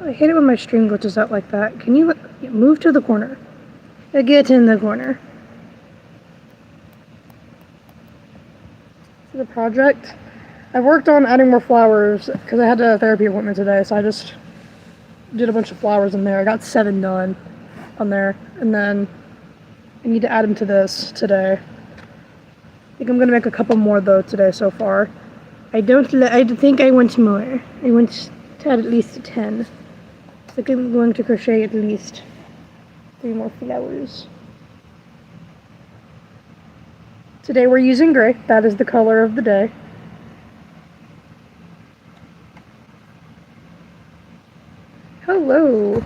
I hate it when my stream glitches out like that. Can you move to the corner? Get in the corner. For the project, I worked on adding more flowers because I had a therapy appointment today, so I just did a bunch of flowers in there. I got 7 done on there, and then I need to add them to this today. I think I'm gonna make a couple more though today so far. I think I want more. I want to add at least 10. I think I'm going to crochet at least 3 more flowers. Today we're using gray. That is the color of the day. Hello.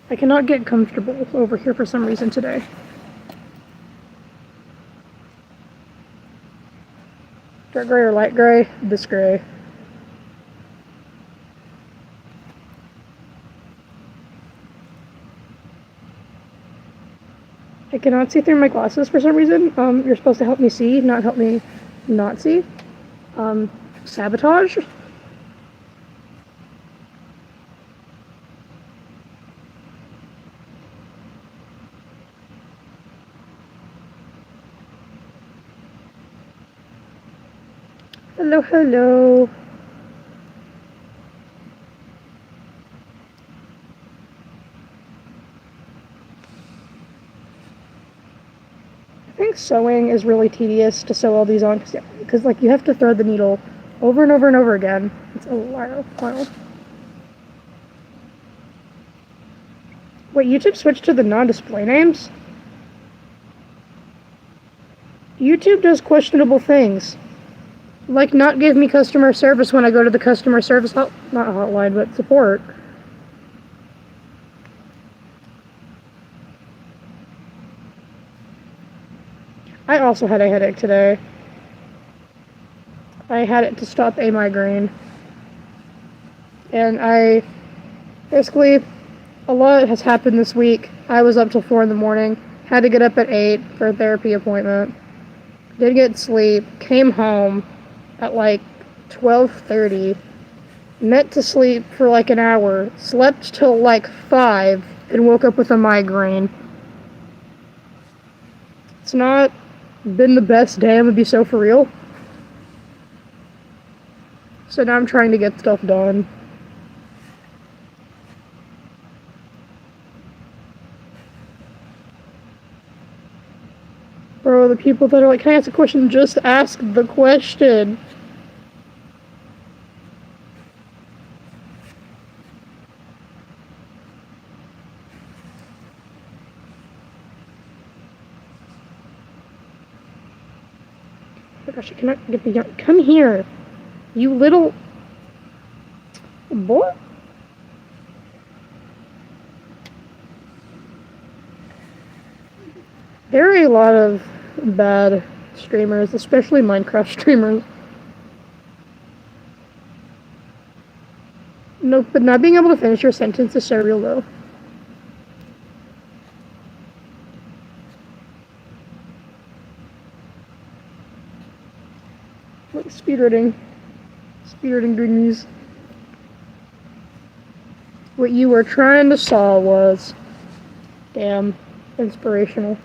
I cannot get comfortable over here for some reason today. Dark gray or light gray? This gray. I cannot see through my glasses for some reason. You're supposed to help me see, not help me not see. Sabotage? Hello, hello. I think sewing is really tedious to sew all these on because like you have to thread the needle over and over and over again. It's a while. Wait, YouTube switched to the non-display names? YouTube does questionable things. Like not give me customer service when I go to the customer service not hotline, but support. I also had a headache today. I had it to stop a migraine. And basically, a lot has happened this week. I was up till 4 in the morning, had to get up at 8 for a therapy appointment. Did get sleep, came home at like 12:30, meant to sleep for like an hour, slept till like 5, and woke up with a migraine. It's not been the best day, I'm gonna be so for real. So now I'm trying to get stuff done. Bro, the people that are like, can I ask a question? Just ask the question. Oh my gosh, I cannot get the yarn. Come here, you little boy. There are a lot of bad streamers, especially Minecraft streamers. No, but not being able to finish your sentence is so real though. Like speedrunning goodies. What you were trying to saw was, damn, inspirational.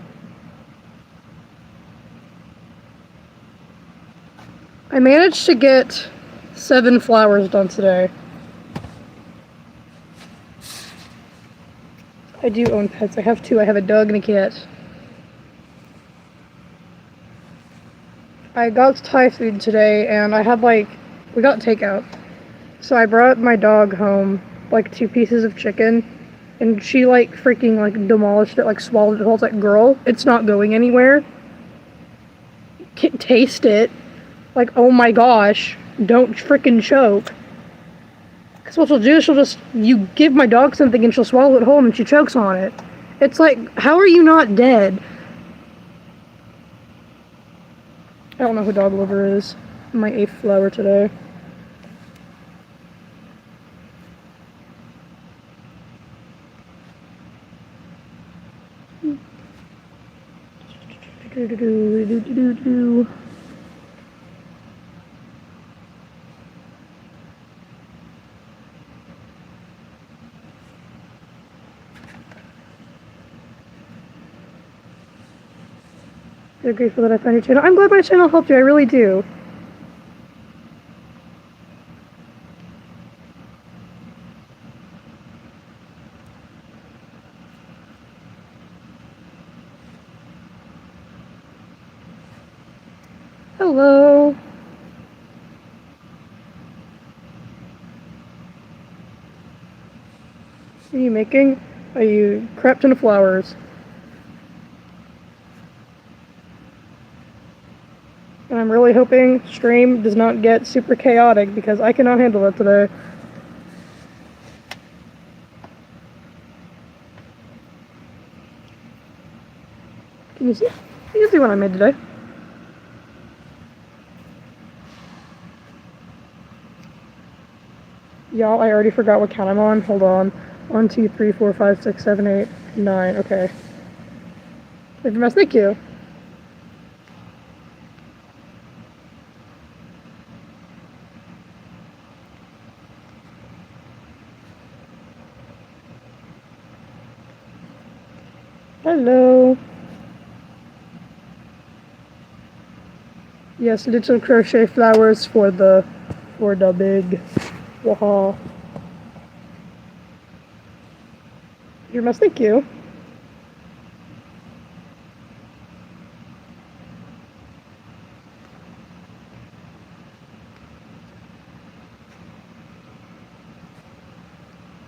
I managed to get 7 flowers done today. I do own pets. I have 2. I have a dog and a cat. I got Thai food today and I had we got takeout. So I brought my dog home, 2 pieces of chicken, and she freaking demolished it, swallowed it whole. It's like, girl, it's not going anywhere. Can't taste it. Oh my gosh, don't freaking choke. Because what she'll do is you give my dog something and she'll swallow it whole and she chokes on it. It's like, how are you not dead? I don't know who dog liver is. My 8th flower today. They're grateful that I found your channel. I'm glad my channel helped you, I really do. Hello. What are you making? Are you crap ton of flowers? And I'm really hoping stream does not get super chaotic because I cannot handle it today. Can you see? You can see what I made today. Y'all, I already forgot what count I'm on. Hold on. 1, 2, 3, 4, 5, 6, 7, 8, 9. Okay. Thank you. Hello. Yes, little crochet flowers for the big waha. You must thank you.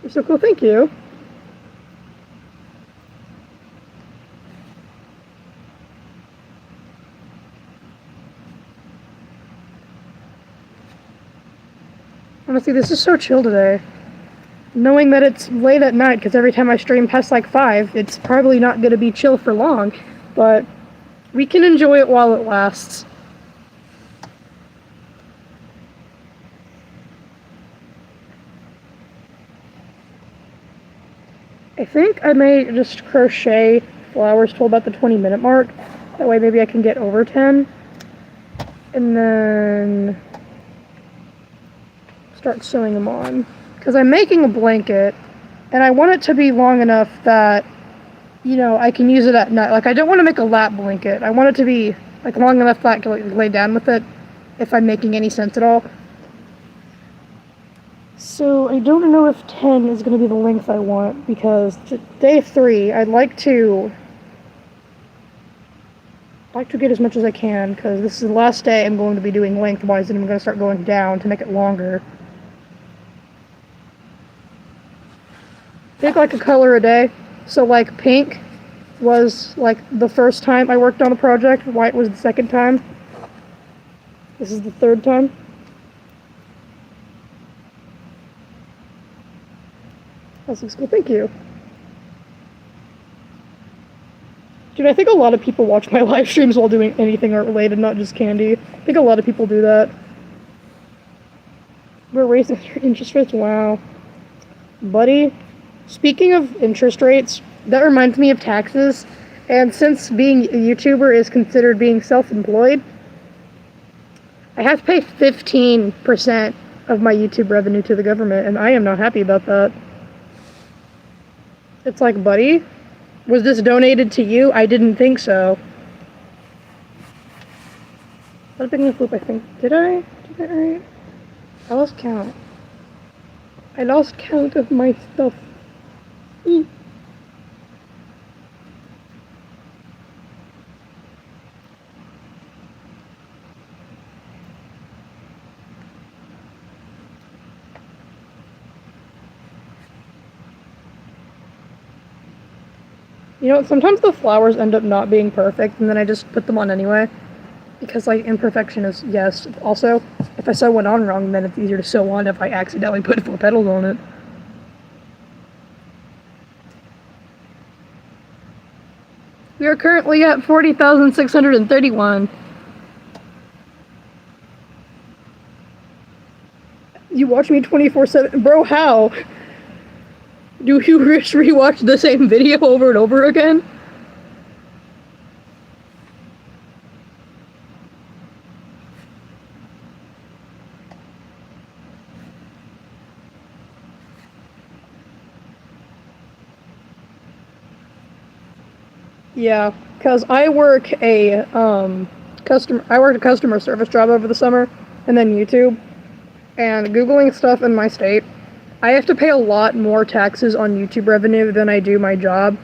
You're so cool, thank you. Honestly, this is so chill today. Knowing that it's late at night, because every time I stream past like 5, it's probably not going to be chill for long, but we can enjoy it while it lasts. I think I may just crochet flowers till about the 20-minute mark. That way maybe I can get over 10. And then start sewing them on. Because I'm making a blanket, and I want it to be long enough that, you know, I can use it at night. Like, I don't want to make a lap blanket. I want it to be, like, long enough that I can like, lay down with it, if I'm making any sense at all. So, I don't know if 10 is going to be the length I want, because day 3, I'd like to get as much as I can, because this is the last day I'm going to be doing lengthwise, and I'm going to start going down to make it longer. Pick like a color a day. So like pink was like the first time I worked on the project. White was the second time. This is the third time. That looks good, thank you. Dude, I think a lot of people watch my live streams while doing anything art related, not just candy. I think a lot of people do that. We're raising interest rates, wow. Buddy, speaking of interest rates, that reminds me of taxes, and since being a YouTuber is considered being self-employed, I have to pay 15% of my YouTube revenue to the government, and I am not happy about that. It's like, buddy, was this donated to you? I didn't think so. What a big enough loop, I think. Did I do that right? I lost count. I lost count of my stuff. You know, sometimes the flowers end up not being perfect, and then I just put them on anyway. Because, like, imperfection is, yes. Also, if I sew one on wrong, then it's easier to sew on if I accidentally put 4 petals on it. We are currently at 40,631. You watch me 24/7? Bro, how? Do you just rewatch the same video over and over again? Yeah, Because I work I worked a customer service job over the summer, and then YouTube, and Googling stuff in my state. I have to pay a lot more taxes on YouTube revenue than I do my job,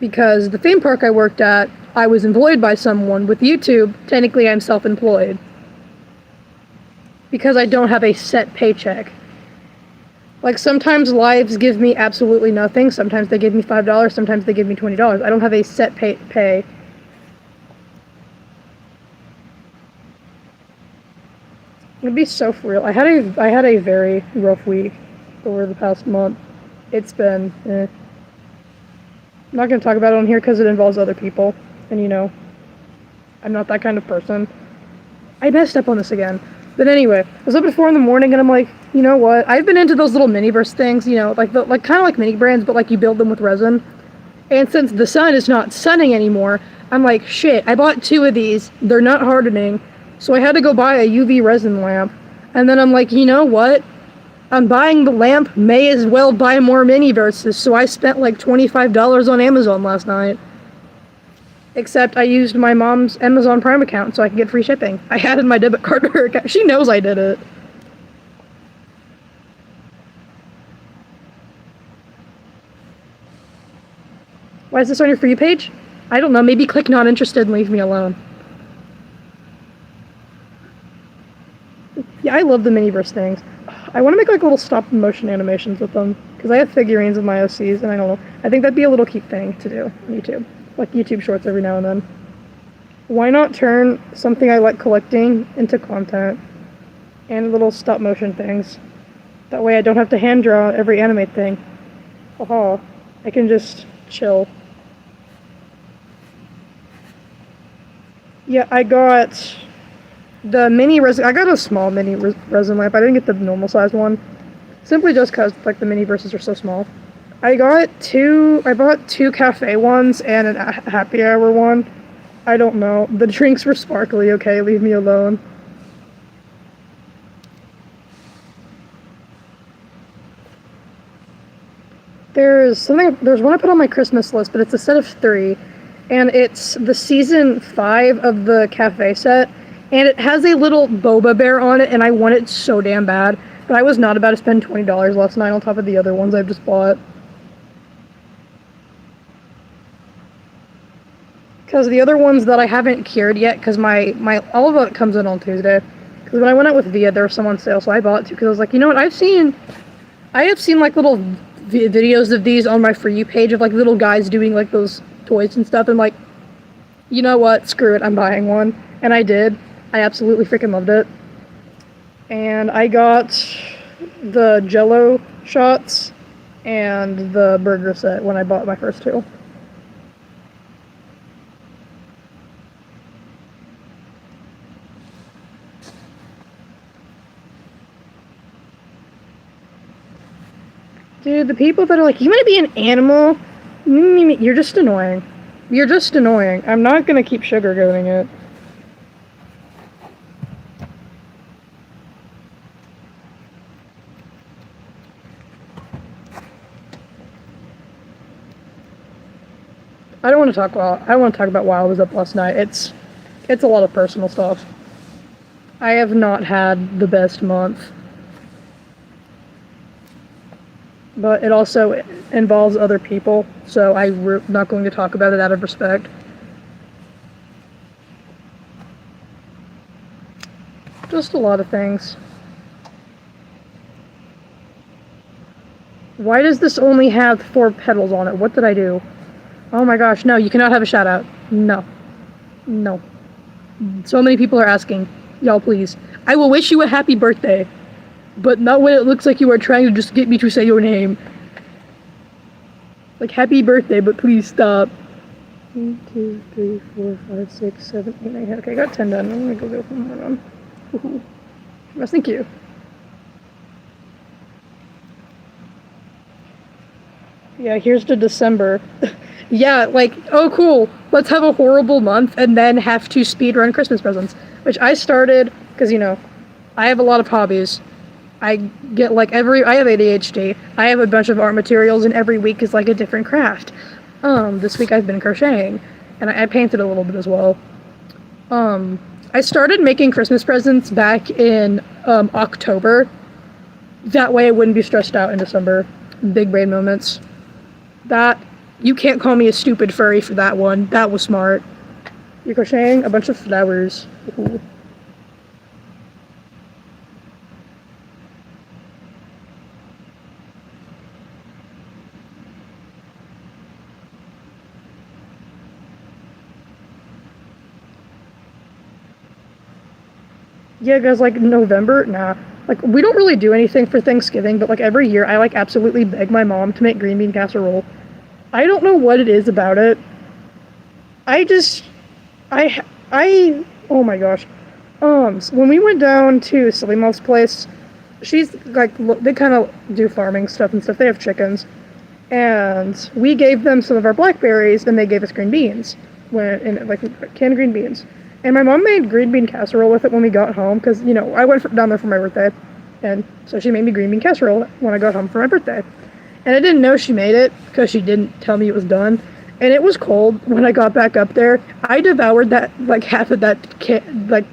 because the theme park I worked at, I was employed by someone. With YouTube, technically I'm self-employed, because I don't have a set paycheck. Like, sometimes lives give me absolutely nothing, sometimes they give me $5, sometimes they give me $20. I don't have a set pay. It'd be so for real. I had a very rough week over the past month. It's been, I'm not going to talk about it on here because it involves other people, and you know, I'm not that kind of person. I messed up on this again. But anyway, I was up at 4 in the morning and I'm like, you know what? I've been into those little mini-verse things, you know, like kind of like mini brands, but like you build them with resin. And since the sun is not sunning anymore, I'm like, shit, I bought 2 of these. They're not hardening. So I had to go buy a UV resin lamp. And then I'm like, you know what? I'm buying the lamp, may as well buy more mini verses. So I spent like $25 on Amazon last night. Except I used my mom's Amazon Prime account so I could get free shipping. I added my debit card to her account. She knows I did it. Why is this on your For You page? I don't know, maybe click not interested and leave me alone. Yeah, I love the Miniverse things. I want to make like little stop motion animations with them, because I have figurines of my OCs, and I don't know. I think that'd be a little cute thing to do on YouTube. Like YouTube shorts every now and then. Why not turn something I like collecting into content and little stop motion things? That way I don't have to hand draw every anime thing. Haha, I can just chill. Yeah, I got the I got a small mini resin lamp. I didn't get the normal size one, simply just because like the mini verses are so small. I bought 2 cafe ones and a happy hour one. I don't know. The drinks were sparkly, okay? Leave me alone. There's one I put on my Christmas list, but it's a set of 3. And it's the season 5 of the cafe set. And it has a little boba bear on it, and I want it so damn bad. But I was not about to spend $20 last night on top of the other ones I've just bought. Because the other ones that I haven't cured yet, because my all of it comes in on Tuesday. Because when I went out with Via, there was some on sale, so I bought 2. Because I was like, you know what, I have seen like little videos of these on my For You page of like little guys doing like those toys and stuff. And like, you know what, screw it, I'm buying one. And I did. I absolutely freaking loved it. And I got the Jello shots and the burger set when I bought my first 2. Dude, the people that are like, you want to be an animal? You're just annoying. You're just annoying. I'm not gonna keep sugarcoating it. I don't want to talk about why I was up last night. It's a lot of personal stuff. I have not had the best month. But it also involves other people, so I'm not going to talk about it out of respect. Just a lot of things. Why does this only have 4 petals on it? What did I do? Oh my gosh, no, you cannot have a shout out. No. No. So many people are asking. Y'all, please. I will wish you a happy birthday. But not when it looks like you are trying to just get me to say your name. Like, happy birthday, but please stop. 1, 2, 3, 4, 5, 6, 7, 8, 9, 10. Okay, I got 10 done. I'm gonna go get one more done. Woohoo. Yes, thank you. Yeah, here's to December. Yeah, like, oh cool, let's have a horrible month and then have to speedrun Christmas presents. Which I started, because, you know, I have a lot of hobbies. I get like I have ADHD. I have a bunch of art materials and every week is like a different craft. This week I've been crocheting. and I painted a little bit as well. I started making Christmas presents back in October. That way I wouldn't be stressed out in December. Big brain moments. That, you can't call me a stupid furry for that one. That was smart. You're crocheting a bunch of flowers. Ooh. Yeah, guys, like November, nah. Like, we don't really do anything for Thanksgiving, but like every year I like absolutely beg my mom to make green bean casserole. I don't know what it is about it. I just, oh my gosh. So when we went down to Silly Mom's place, she's like, they kind of do farming stuff and stuff. They have chickens. And we gave them some of our blackberries, and they gave us green beans. Like canned green beans. And my mom made green bean casserole with it when we got home, because, you know, I went down there for my birthday. And so she made me green bean casserole when I got home for my birthday. And I didn't know she made it, because she didn't tell me it was done. And it was cold when I got back up there. I devoured that, like, half of that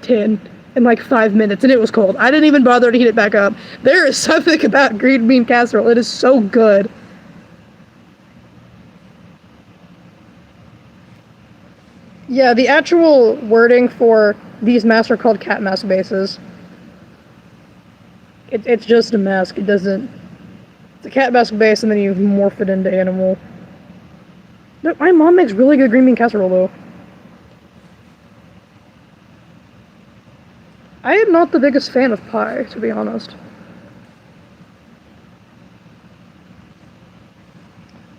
tin in like 5 minutes, and it was cold. I didn't even bother to heat it back up. There is something about green bean casserole. It is so good. Yeah, the actual wording for these masks are called cat mask bases. It's just a mask. It doesn't... It's a cat mask base, and then you morph it into animal. My mom makes really good green bean casserole, though. I am not the biggest fan of pie, to be honest.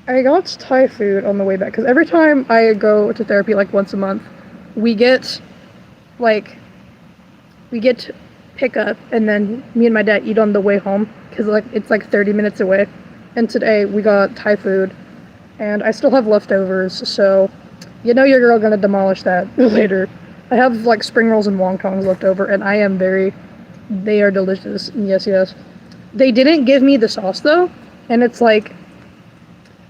I got Thai food on the way back, because every time I go to therapy, like, once a month, we get pickup, and then me and my dad eat on the way home, because, like, it's, like, 30 minutes away. And today, we got Thai food, and I still have leftovers, so you know your girl gonna demolish that later. I have, like, spring rolls and wontons left over, and they are delicious. Yes, yes. They didn't give me the sauce, though, and it's like,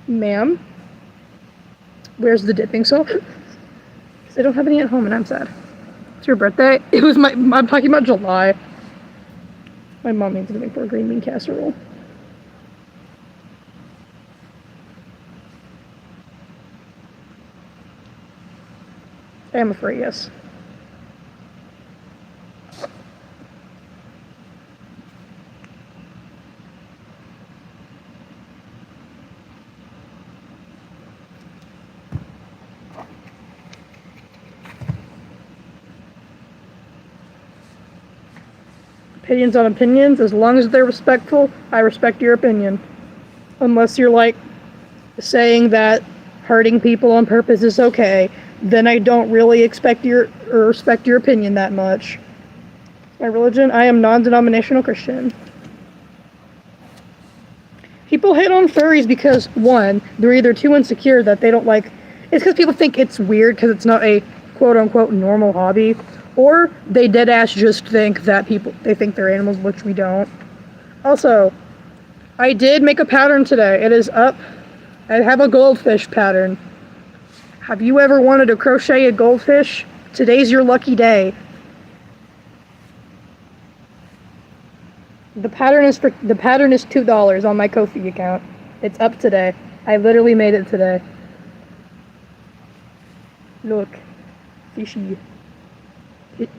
ma'am, where's the dipping sauce? Because I don't have any at home, and I'm sad. It's your birthday? I'm talking about July. My mom needs to make for a green bean casserole. I am afraid, yes. Opinions on opinions. As long as they're respectful, I respect your opinion. Unless you're, like, saying that hurting people on purpose is okay, then I don't really respect your opinion that much. My religion, I am non-denominational Christian. People hate on furries because, one, they're either too insecure that they don't like... It's because people think it's weird because it's not a quote-unquote normal hobby, or they deadass just think that they think they're animals, which we don't. Also, I did make a pattern today. It is up. I have a goldfish pattern. Have you ever wanted to crochet a goldfish? Today's your lucky day. The pattern is $2 on my Ko-fi account. It's up today. I literally made it today. Look, fishy.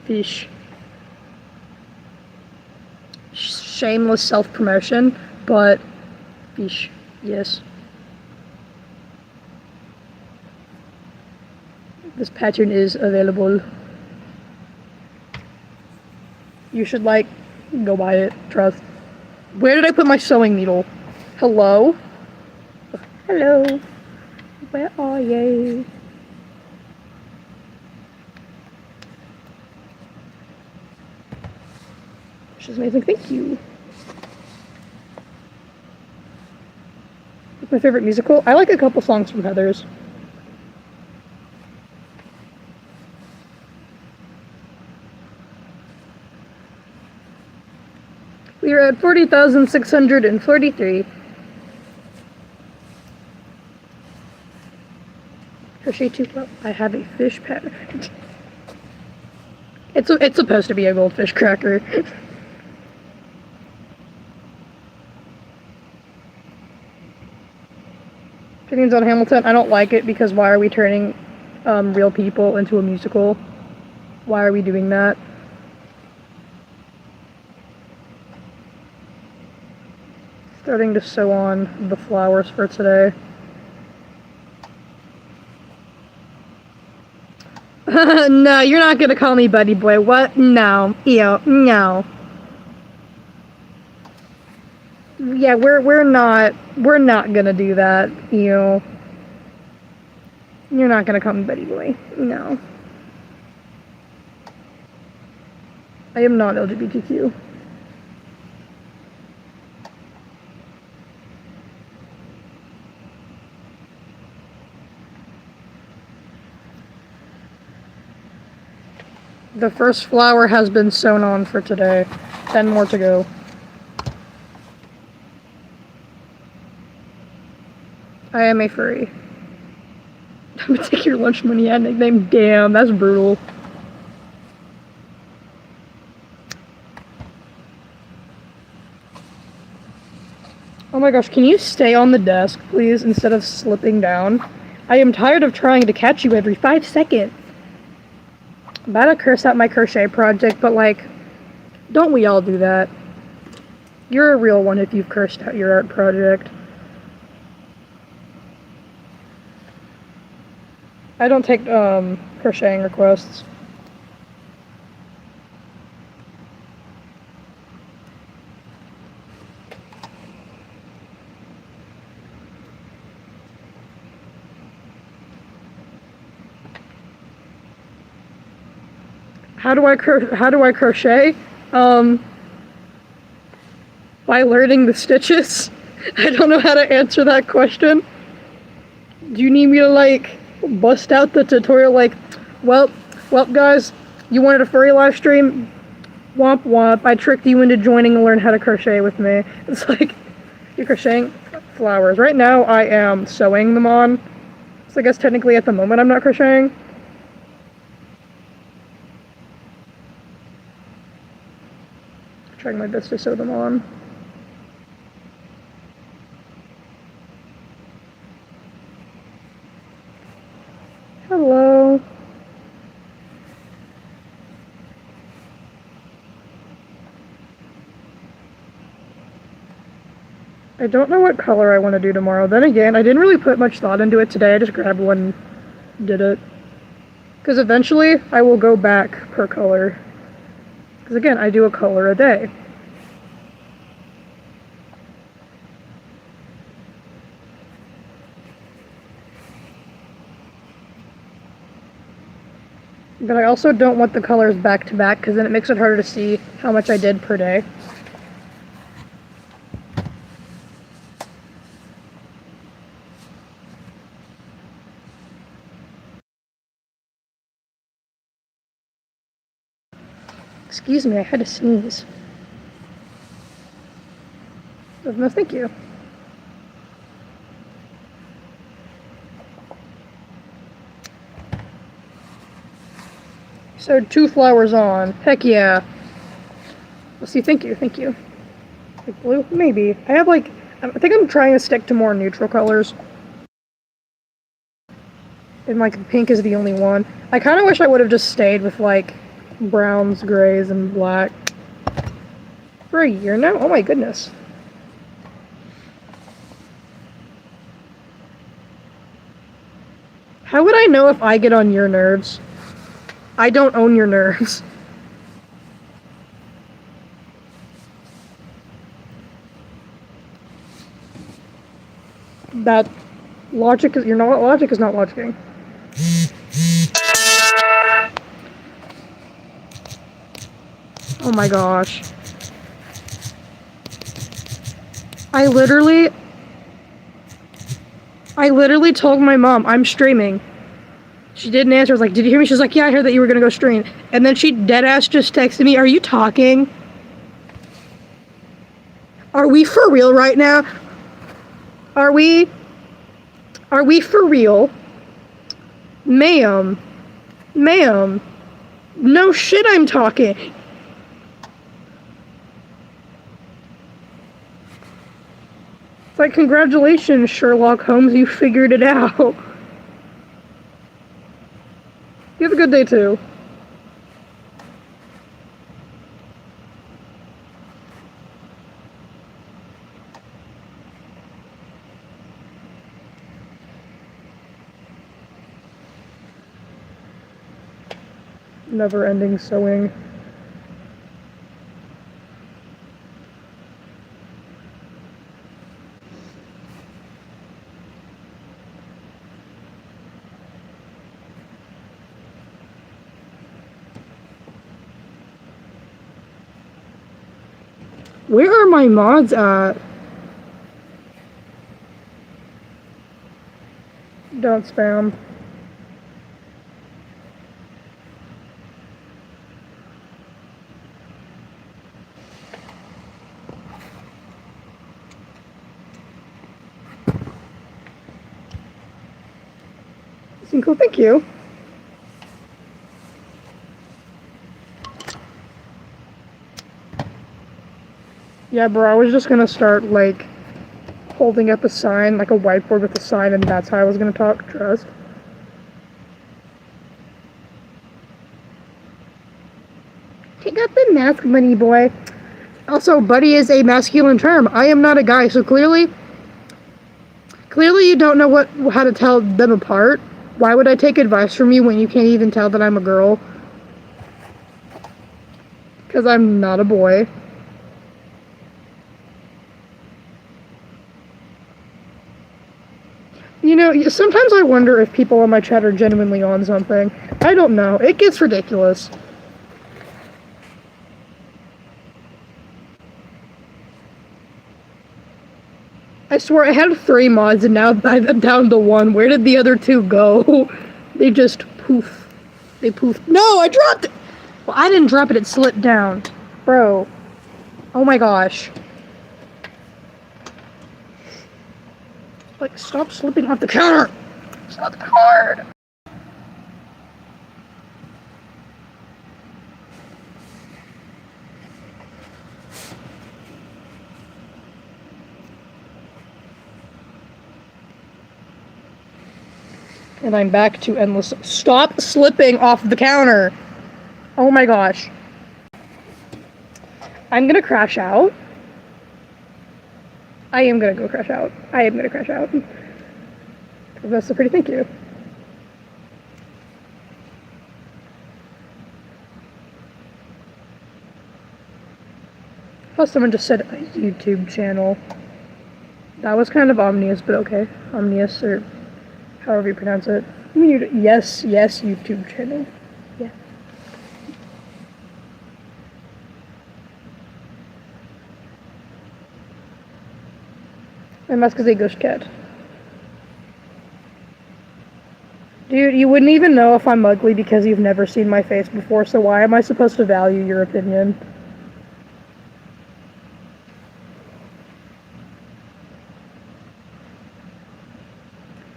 Fish. Shameless self-promotion, but fish. Yes. This pattern is available. You should, like, go buy it. Trust. Where did I put my sewing needle? Hello? Hello? Where are you? She's amazing. Thank you. What's my favorite musical? I like a couple songs from Heathers. We are at 40,643. crochet 2 well. I have a fish pattern. It's supposed to be a goldfish cracker. Opinions on Hamilton? I don't like it because why are we turning real people into a musical? Why are we doing that? Starting to sew on the flowers for today. No, you're not gonna call me Buddy Boy. What? No. Ew. No. Yeah, we're not gonna do that. Ew. You're not gonna call me Buddy Boy. No. I am not LGBTQ. The first flower has been sewn on for today. 10 more to go. I am a furry. I'm gonna take your lunch money ad nickname. Damn, that's brutal. Oh my gosh, can you stay on the desk, please, instead of slipping down? I am tired of trying to catch you every 5 seconds. I'm about to curse out my crochet project, but like, don't we all do that? You're a real one if you've cursed out your art project. I don't take crocheting requests. How do I crochet? By learning the stitches. I don't know how to answer that question. Do you need me to like bust out the tutorial like, well guys, you wanted a furry live stream? Womp womp, I tricked you into joining and learn how to crochet with me. It's like, you're crocheting flowers. Right now I am sewing them on. So I guess technically at the moment I'm not crocheting. Trying my best to sew them on. Hello. I don't know what color I want to do tomorrow. Then again, I didn't really put much thought into it today. I just grabbed one and did it. Because eventually I will go back per color. Because again, I do a color a day. But I also don't want the colors back to back because then it makes it harder to see how much I did per day. Excuse me, I had to sneeze. No, thank you. So 2 flowers on. Heck yeah. Let's see, thank you. Like blue? Maybe. I have like, I think I'm trying to stick to more neutral colors. And like pink is the only one. I kind of wish I would have just stayed with like browns, grays, and black for a year now. Oh my goodness. How would I know if I get on your nerves? I don't own your nerves. That logic is, logic is not logicking. Oh my gosh. I literally told my mom I'm streaming. She didn't answer. I was like, did you hear me? She was like, yeah, I heard that you were gonna go stream. And then she deadass just texted me, are you talking? Are we for real right now? Are we for real? Ma'am. Ma'am. No shit, I'm talking. It's like, congratulations, Sherlock Holmes, you figured it out. You have a good day, too. Never-ending sewing. Where are my mods at? Don't spam. Cool, thank you. Yeah, bro, I was just gonna start, like, holding up a sign, like a whiteboard with a sign, and that's how I was gonna talk, trust. Take out the mask, bunny boy. Also, buddy is a masculine term. I am not a guy, so clearly you don't know how to tell them apart. Why would I take advice from you when you can't even tell that I'm a girl? Because I'm not a boy. You know, sometimes I wonder if people on my chat are genuinely on something. I don't know. It gets ridiculous. I swear I had 3 mods and now I'm down to 1. Where did the other 2 go? They just poof. They poofed. No, I dropped it! Well, I didn't drop it, it slipped down. Bro. Oh my gosh. Like, stop slipping off the counter! It's not that hard! And I'm back to endless. Stop slipping off the counter! Oh my gosh. I'm gonna crash out. I am gonna go crash out. I am gonna crash out. That's a pretty thank you. Oh, someone just said a YouTube channel. That was kind of ominous, but okay. Ominous, or however you pronounce it. Yes, YouTube channel. Yeah. My mask is a ghost cat. Dude, you wouldn't even know if I'm ugly because you've never seen my face before, so why am I supposed to value your opinion?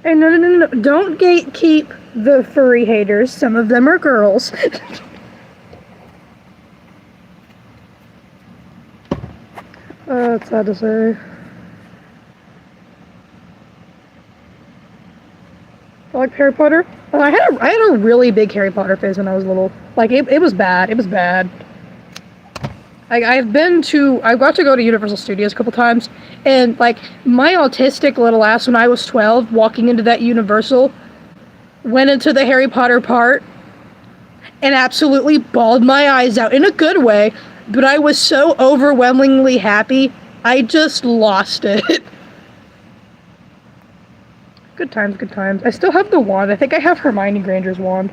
And no, don't gatekeep the furry haters. Some of them are girls. It's sad to say. I like Harry Potter. I had a really big Harry Potter phase when I was little. Like, it was bad. It was bad. I got to go to Universal Studios a couple times, and, like, my autistic little ass when I was 12, walking into that Universal, went into the Harry Potter part, and absolutely bawled my eyes out, in a good way, but I was so overwhelmingly happy, I just lost it. Good times, good times. I still have the wand. I think I have Hermione Granger's wand.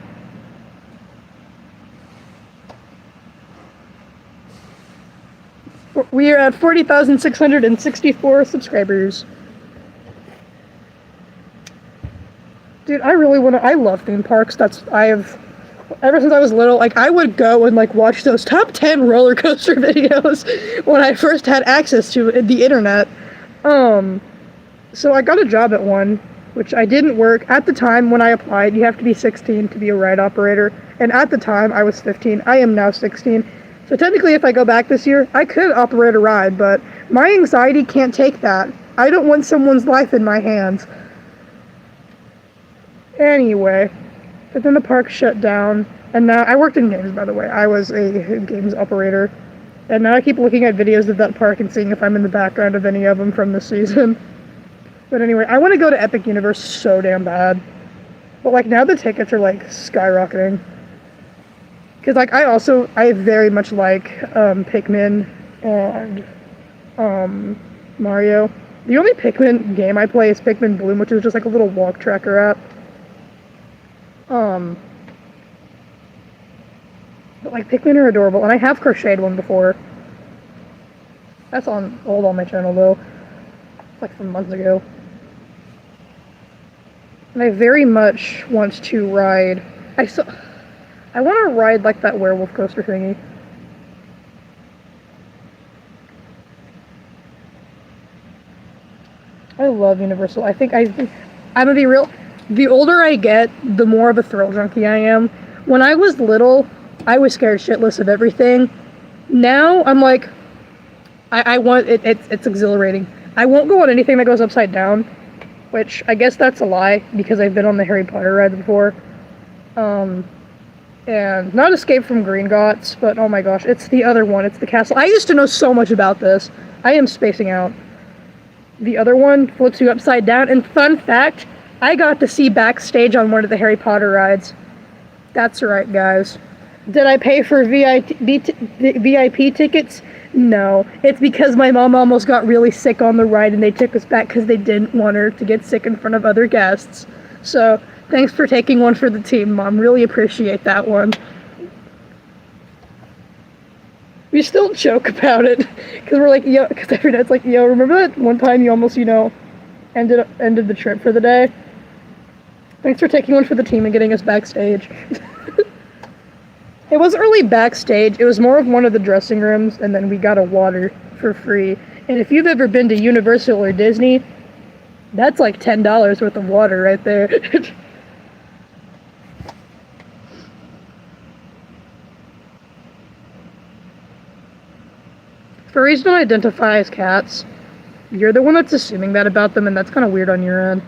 We are at 40,664 subscribers. Dude, I love theme parks. Ever since I was little, like, I would go and, like, watch those top 10 roller coaster videos when I first had access to the internet. So I got a job at one, which I didn't work. At the time when I applied, you have to be 16 to be a ride operator, and at the time I was 15. I am now 16. So technically if I go back this year, I could operate a ride, but my anxiety can't take that. I don't want someone's life in my hands. Anyway, but then the park shut down, and now I worked in games, by the way. I was a games operator, and now I keep looking at videos of that park and seeing if I'm in the background of any of them from this season. But anyway, I want to go to Epic Universe so damn bad. But like now the tickets are like skyrocketing. Because like I very much like Pikmin and Mario. The only Pikmin game I play is Pikmin Bloom, which is just like a little walk tracker app. But like Pikmin are adorable, and I have crocheted one before. That's old on my channel though, like from months ago. And I very much want to ride. I want to ride like that werewolf coaster thingy. I love Universal. I'm gonna be real. The older I get, the more of a thrill junkie I am. When I was little, I was scared shitless of everything. Now I'm like, I want it. It's exhilarating. I won't go on anything that goes upside down, which I guess that's a lie because I've been on the Harry Potter ride before. And not Escape from Gringotts, but oh my gosh, it's the other one. It's the castle. I used to know so much about this. I am spacing out. The other one flips you upside down. And fun fact, I got to see backstage on one of the Harry Potter rides. That's right, guys. Did I pay for VIP tickets? No. It's because my mom almost got really sick on the ride and they took us back because they didn't want her to get sick in front of other guests. So, thanks for taking one for the team, Mom. Really appreciate that one. We still joke about it because we're like, yo, because every day it's like, yo, remember that one time you almost, ended the trip for the day? Thanks for taking one for the team and getting us backstage. It wasn't really backstage, it was more of one of the dressing rooms, and then we got a water for free. And if you've ever been to Universal or Disney, that's like $10 worth of water right there. Furries don't identify as cats. You're the one that's assuming that about them, and that's kind of weird on your end.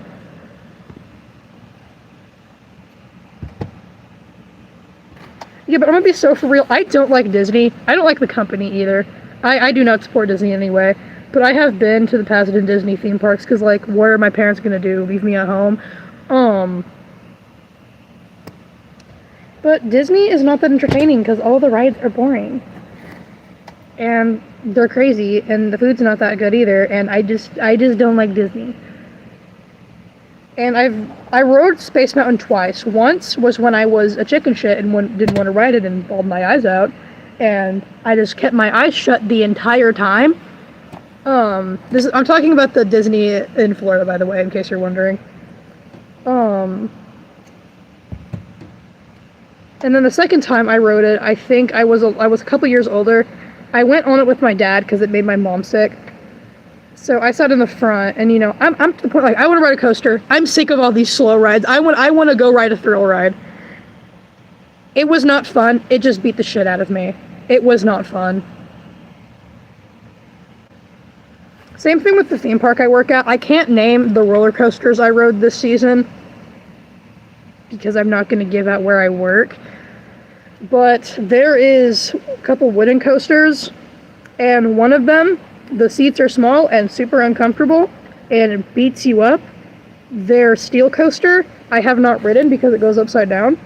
Yeah, but I'm gonna be so for real. I don't like Disney. I don't like the company either. I do not support Disney anyway. But I have been to the Pasadena Disney theme parks because, like, what are my parents gonna do? Leave me at home? But Disney is not that entertaining because all the rides are boring. And they're crazy, and the food's not that good either, and I just don't like Disney. And I rode Space Mountain twice. Once was when I was a chicken shit and didn't want to ride it and bawled my eyes out, and I just kept my eyes shut the entire time. I'm talking about the Disney in Florida, by the way, in case you're wondering. And then the second time I rode it, I think I was a couple years older. I went on it with my dad because it made my mom sick. So I sat in the front, and I'm to the point, like, I want to ride a coaster. I'm sick of all these slow rides. I want to go ride a thrill ride. It was not fun. It just beat the shit out of me. It was not fun. Same thing with the theme park I work at. I can't name the roller coasters I rode this season because I'm not going to give out where I work. But there is a couple wooden coasters, and one of them, the seats are small and super uncomfortable, and it beats you up. Their steel coaster, I have not ridden because it goes upside down,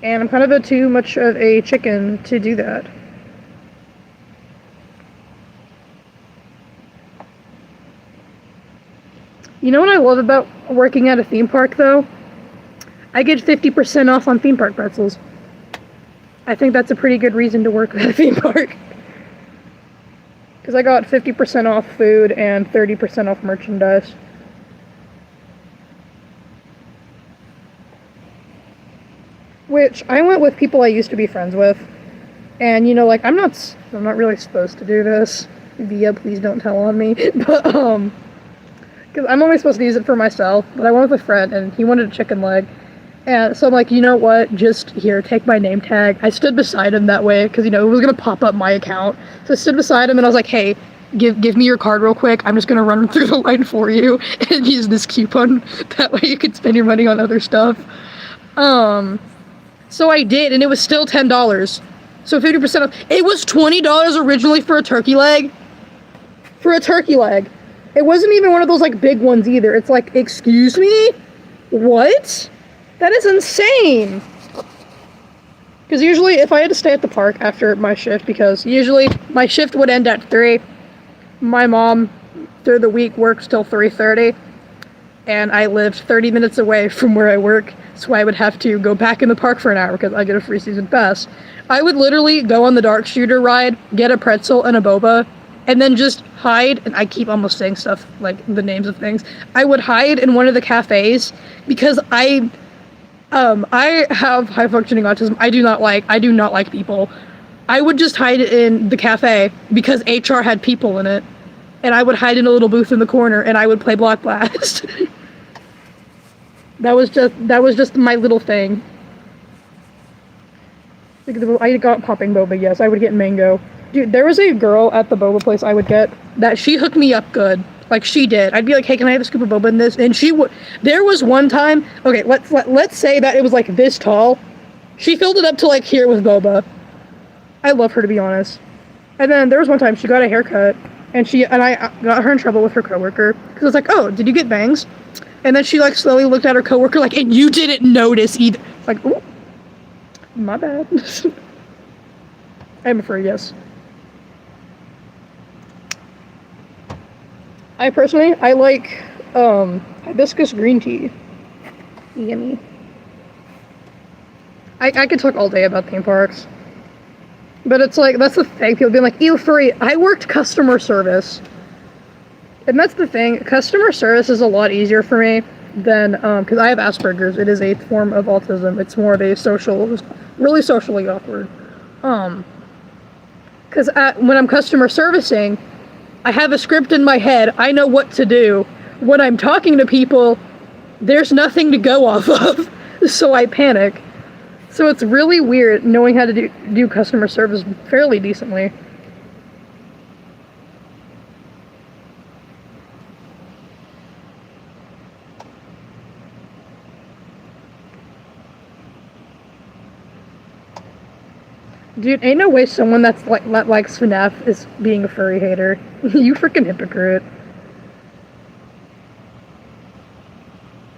and I'm kind of too much of a chicken to do that. You know what I love about working at a theme park, though? I get 50% off on theme park pretzels. I think that's a pretty good reason to work at a theme park. Because I got 50% off food and 30% off merchandise. Which, I went with people I used to be friends with. And, I'm not really supposed to do this. Via, please don't tell on me. But, Because I'm only supposed to use it for myself, but I went with a friend, and he wanted a chicken leg. And so I'm like, you know what? Just here, take my name tag. I stood beside him that way, because, you know, it was going to pop up my account. So I stood beside him, and I was like, hey, give me your card real quick. I'm just going to run through the line for you and use this coupon. That way you can spend your money on other stuff. So I did, and it was still $10. So 50% off. It was $20 originally for a turkey leg. For a turkey leg. It wasn't even one of those, like, big ones either. It's like, excuse me? What? That is insane. Because usually, if I had to stay at the park after my shift, because usually my shift would end at 3. My mom, through the week, works till 3:30. And I lived 30 minutes away from where I work, so I would have to go back in the park for an hour because I get a free season pass. I would literally go on the dark shooter ride, get a pretzel and a boba, and then just hide, and I keep almost saying stuff like the names of things. I would hide in one of the cafes because I have high functioning autism. I do not like people. I would just hide in the cafe because HR had people in it. And I would hide in a little booth in the corner, and I would play Block Blast. That was just my little thing. I got popping boba, yes. I would get mango. Dude, there was a girl at the boba place I would get that she hooked me up good. Like, she did. I'd be like, hey, can I have a scoop of boba in this? And she would. There was one time. Okay, let's say that it was like this tall. She filled it up to like here with boba. I love her, to be honest. And then there was one time she got a haircut. And I got her in trouble with her coworker because I was like, oh, did you get bangs? And then she like slowly looked at her coworker like, and you didn't notice either. Like, oh, my bad. I'm afraid, yes. I like hibiscus green tea. Yummy. I could talk all day about theme parks. But it's like, that's the thing, people being like, ew, furry. I worked customer service. And that's the thing, customer service is a lot easier for me than, because I have Asperger's. It is a form of autism. It's more of a really socially awkward. Because when I'm customer servicing, I have a script in my head. I know what to do. When I'm talking to people, there's nothing to go off of. So I panic. So it's really weird knowing how to do customer service fairly decently. Dude, ain't no way someone that likes FNAF is being a furry hater. You freaking hypocrite.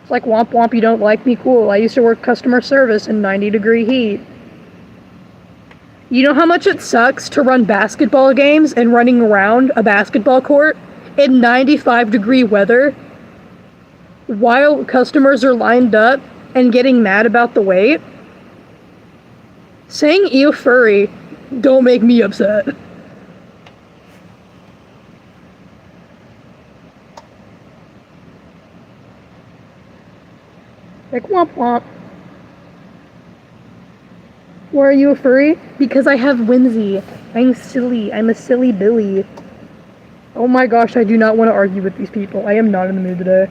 It's like, womp womp, you don't like me? Cool. I used to work customer service in 90-degree heat. You know how much it sucks to run basketball games and running around a basketball court in 95-degree weather while customers are lined up and getting mad about the wait? Saying ew furry don't make me upset. Like, womp womp. Why are you a furry? Because I have whimsy. I'm silly. I'm a silly Billy. Oh my gosh, I do not want to argue with these people. I am not in the mood today.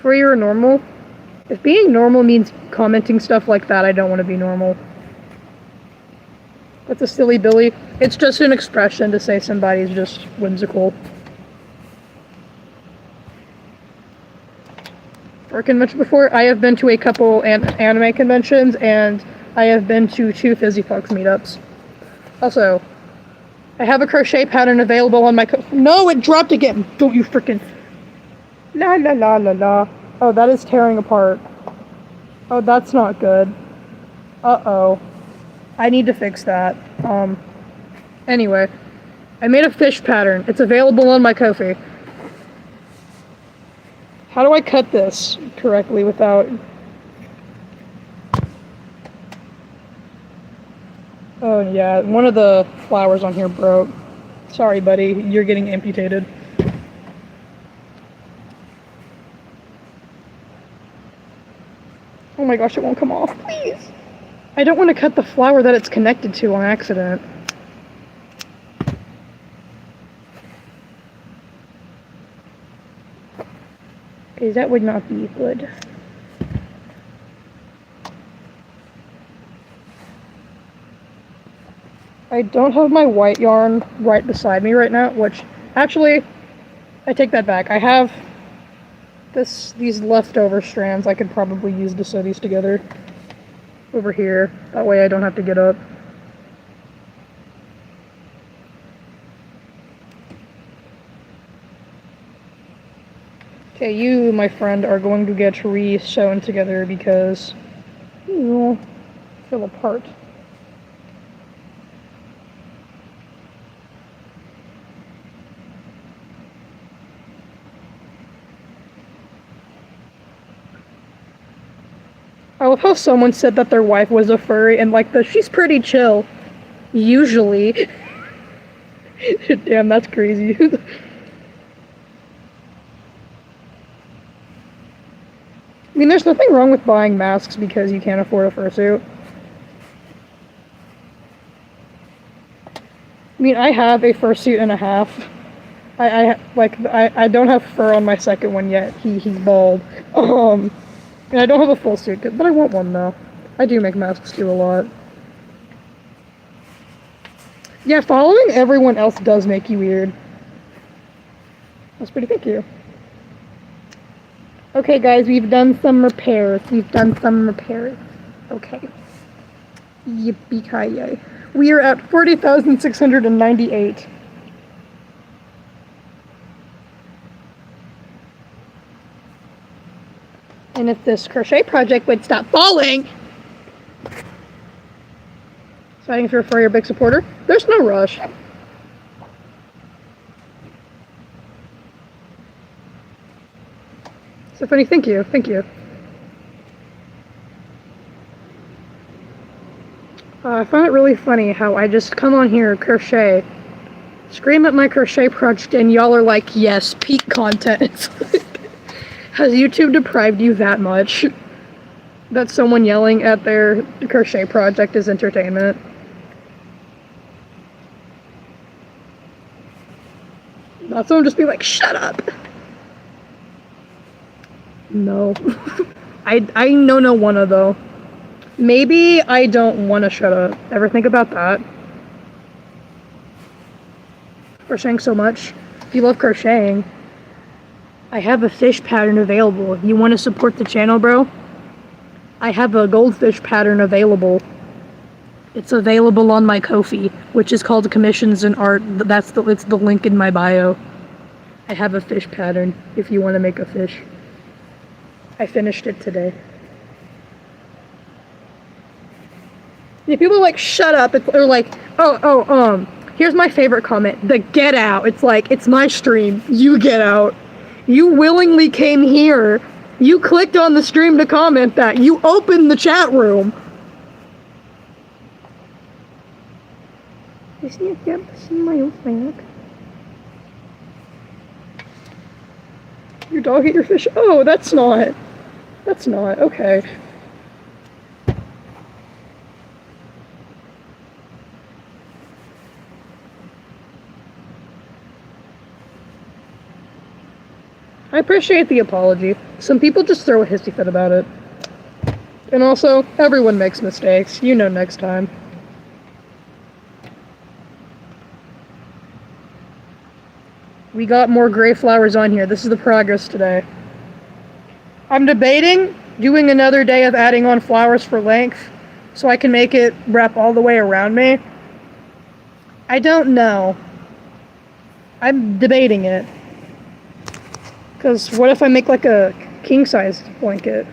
Furry or normal? If being normal means commenting stuff like that, I don't want to be normal. That's a silly Billy. It's just an expression to say somebody's just whimsical. For a convention before, I have been to a couple anime conventions, and I have been to 2 Fizzy Fox meetups. Also, I have a crochet pattern available on my No, it dropped again! Don't you frickin'... La la la la la. Oh, that is tearing apart. Oh, that's not good. Uh-oh. I need to fix that. Anyway. I made a fish pattern. It's available on my Ko-fi. How do I cut this correctly without... Oh yeah, one of the flowers on here broke. Sorry, buddy, you're getting amputated. Oh my gosh, it won't come off, please. I don't want to cut the flower that it's connected to on accident. Okay, that would not be good. I don't have my white yarn right beside me right now, which, actually, I take that back. I have these leftover strands I could probably use to sew these together over here. That way I don't have to get up. Okay, you, my friend, are going to get re-sewn together because you fell apart. I love how someone said that their wife was a furry and like she's pretty chill. Usually. Damn, that's crazy. I mean, there's nothing wrong with buying masks because you can't afford a fursuit. I mean, I have a fursuit and a half. I don't have fur on my second one yet. He's bald. And I don't have a full suit, but I want one though. I do make masks too a lot. Yeah, following everyone else does make you weird. That's pretty, thank you. Okay guys, we've done some repairs. Okay. Yippee-ki-yay. We are at 40,698. And if this crochet project would stop falling... Fighting for your big supporter. There's no rush. So funny, thank you. I find it really funny how I just come on here, crochet, scream at my crochet project, and y'all are like, yes, peak content. It's like, has YouTube deprived you that much that someone yelling at their crochet project is entertainment? Not someone just be like, shut up. No. I know no wanna though. Maybe I don't wanna shut up. Ever think about that? Crocheting so much. If you love crocheting, I have a fish pattern available. If you want to support the channel, bro, I have a goldfish pattern available. It's available on my Ko-fi, which is called Commissions and Art. It's the link in my bio. I have a fish pattern if you want to make a fish. I finished it today. Yeah, people are like, shut up. They're like, here's my favorite comment. The get out. It's like, it's my stream. You get out. You willingly came here. You clicked on the stream to comment that. You opened the chat room. Isn't it yep, my old thing? Your dog ate your fish? Oh, that's not. Okay. I appreciate the apology. Some people just throw a hissy fit about it. And also, everyone makes mistakes. You know next time. We got more gray flowers on here. This is the progress today. I'm debating doing another day of adding on flowers for length so I can make it wrap all the way around me. I don't know. I'm debating it. Because what if I make like a king-size blanket?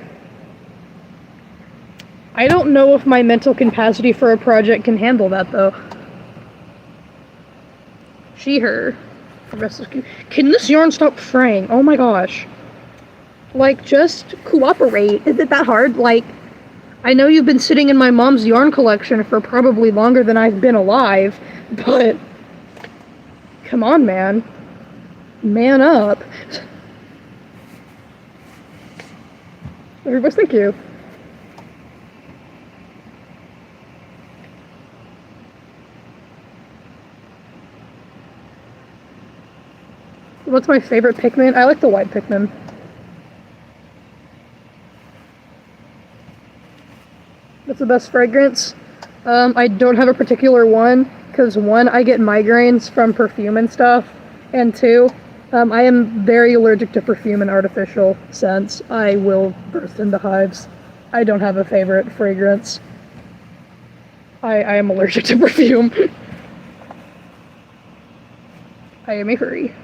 I don't know if my mental capacity for a project can handle that though. She, her. Can this yarn stop fraying? Oh my gosh. Like, just cooperate. Is it that hard? Like, I know you've been sitting in my mom's yarn collection for probably longer than I've been alive, but come on, man. Man up. Everybody, thank you. What's my favorite Pikmin? I like the white Pikmin. What's the best fragrance? I don't have a particular one, because one, I get migraines from perfume and stuff, and two, I am very allergic to perfume and artificial scents. I will burst into hives. I don't have a favorite fragrance. I am allergic to perfume. I am a furry.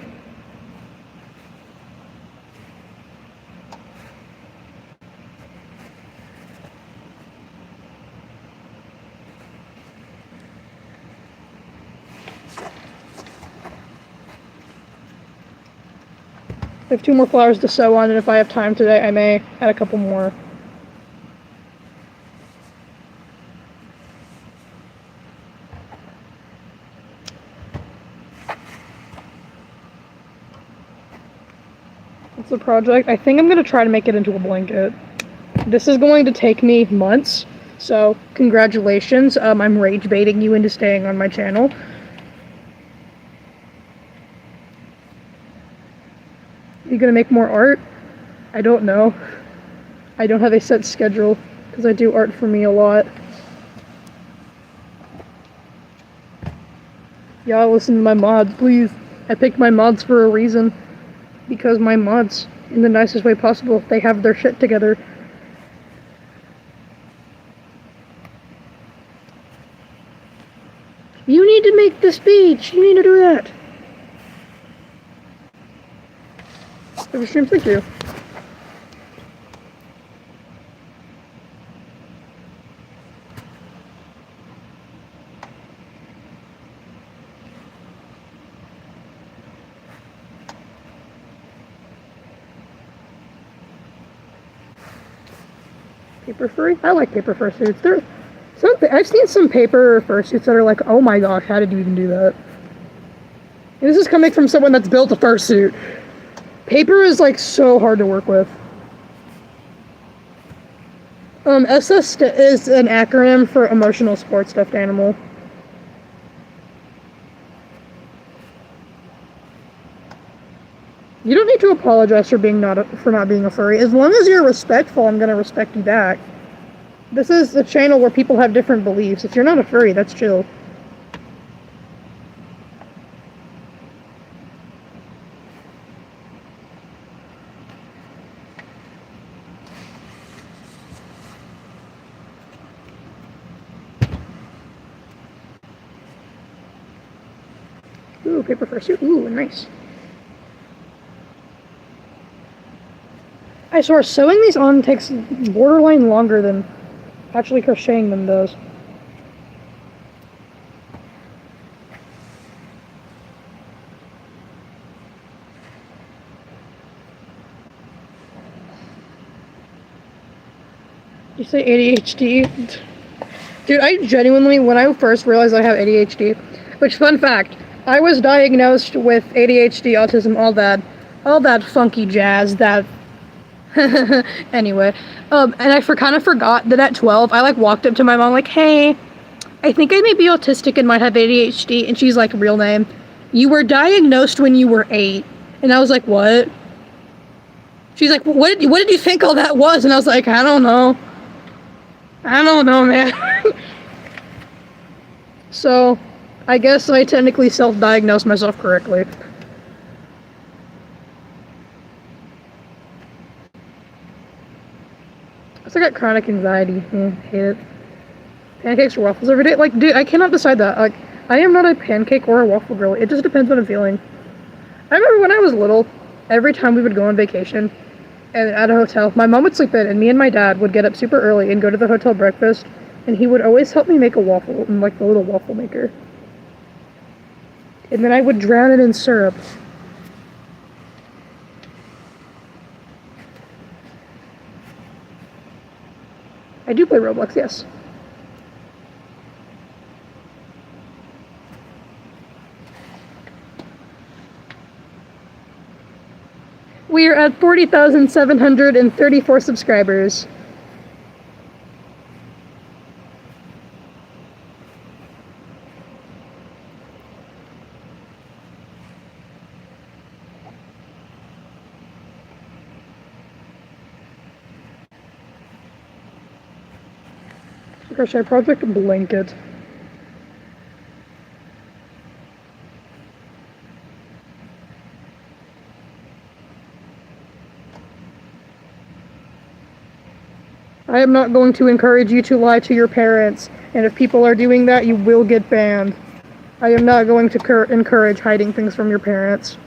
I have 2 more flowers to sew on, and if I have time today, I may add a couple more. What's the project? I think I'm going to try to make it into a blanket. This is going to take me months, so congratulations. I'm rage baiting you into staying on my channel. You gonna make more art? I don't know. I don't have a set schedule because I do art for me a lot. Y'all listen to my mods, please. I picked my mods for a reason. Because my mods, in the nicest way possible, they have their shit together. You need to make the speech. You need to do that. Every stream, thank you. Paper furry? I like paper fursuits. I've seen some paper fursuits that are like, oh my gosh, how did you even do that? And this is coming from someone that's built a fursuit. Paper is like so hard to work with. SS is an acronym for emotional support stuffed animal. You don't need to apologize for not being a furry. As long as you're respectful, I'm gonna respect you back. This is a channel where people have different beliefs. If you're not a furry, that's chill. Ooh, paper fursuit. Ooh, nice. I swear, sewing these on takes borderline longer than actually crocheting them does. You say ADHD? Dude, I genuinely, when I first realized I have ADHD, which, fun fact, I was diagnosed with ADHD, autism, all that funky jazz, that... Anyway, and I kind of forgot that at 12, I, walked up to my mom, hey, I think I may be autistic and might have ADHD, and she's like, real name, you were diagnosed when you were 8, and I was like, what? She's like, what did you think all that was? And I was like, I don't know, man. So, I guess I technically self-diagnosed myself correctly. I got chronic anxiety. Hate it. Pancakes or waffles every day? Dude, I cannot decide that. I am not a pancake or a waffle girl. It just depends what I'm feeling. I remember when I was little, every time we would go on vacation and at a hotel, my mom would sleep in, and me and my dad would get up super early and go to the hotel breakfast, and he would always help me make a waffle in, the little waffle maker. And then I would drown it in syrup. I do play Roblox, yes. We are at 40,734 subscribers. Crochet project blanket. I am not going to encourage you to lie to your parents, and if people are doing that, you will get banned. I am not going to encourage hiding things from your parents.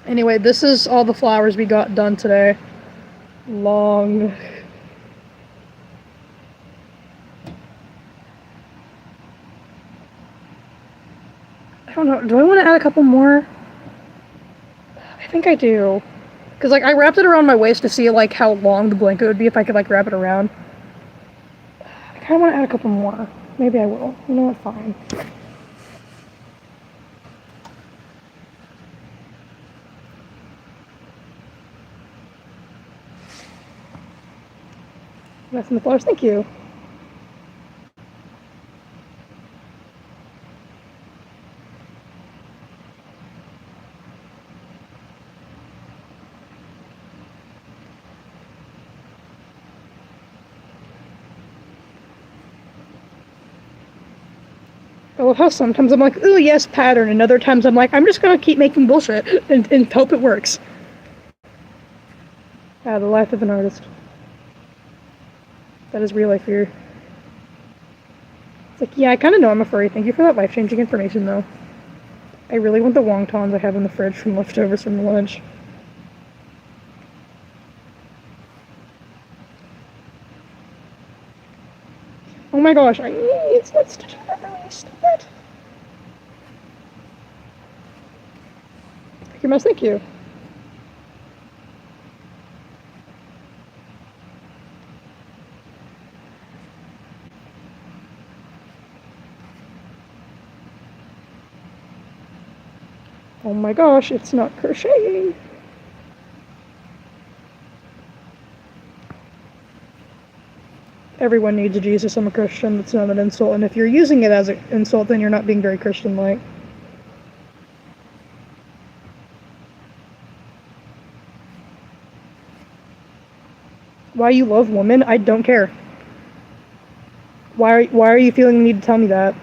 Anyway, this is all the flowers we got done today. Long. I don't know, do I want to add a couple more? I think I do. Because, like, I wrapped it around my waist to see, like, how long the blanket would be if I could, like, wrap it around. I kind of want to add a couple more. Maybe I will. You know what, fine. That's in the flowers, thank you. I love how sometimes I'm like, ooh, yes, pattern, and other times I'm like, I'm just gonna keep making bullshit and hope it works. Ah, the life of an artist. That is real life fear. It's like, yeah, I kind of know I'm a furry. Thank you for that life-changing information, though. I really want the wontons I have in the fridge from leftovers from lunch. Oh my gosh, it's not stitching properly. Stop it. Thank you, Mouse. Thank you. Oh my gosh, it's not crocheting. Everyone needs a Jesus. I'm a Christian. That's not an insult. And if you're using it as an insult, then you're not being very Christian-like. Why you love women? I don't care. Why are you feeling the need to tell me that?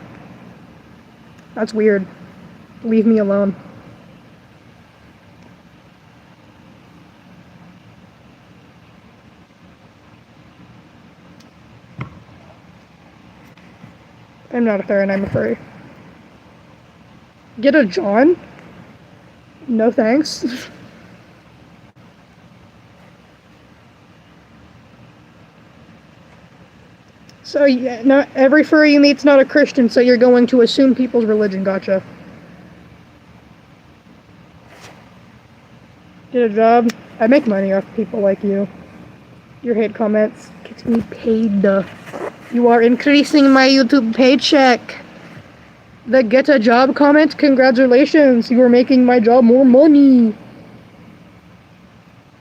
That's weird. Leave me alone. I'm not a therian, I'm a furry. Get a John? No thanks. So, yeah, not every furry you meet's not a Christian, so you're going to assume people's religion. Gotcha. Get a job. I make money off people like you. Your hate comments gets me paid. You are increasing my YouTube paycheck. The get a job comment, congratulations. You are making my job more money.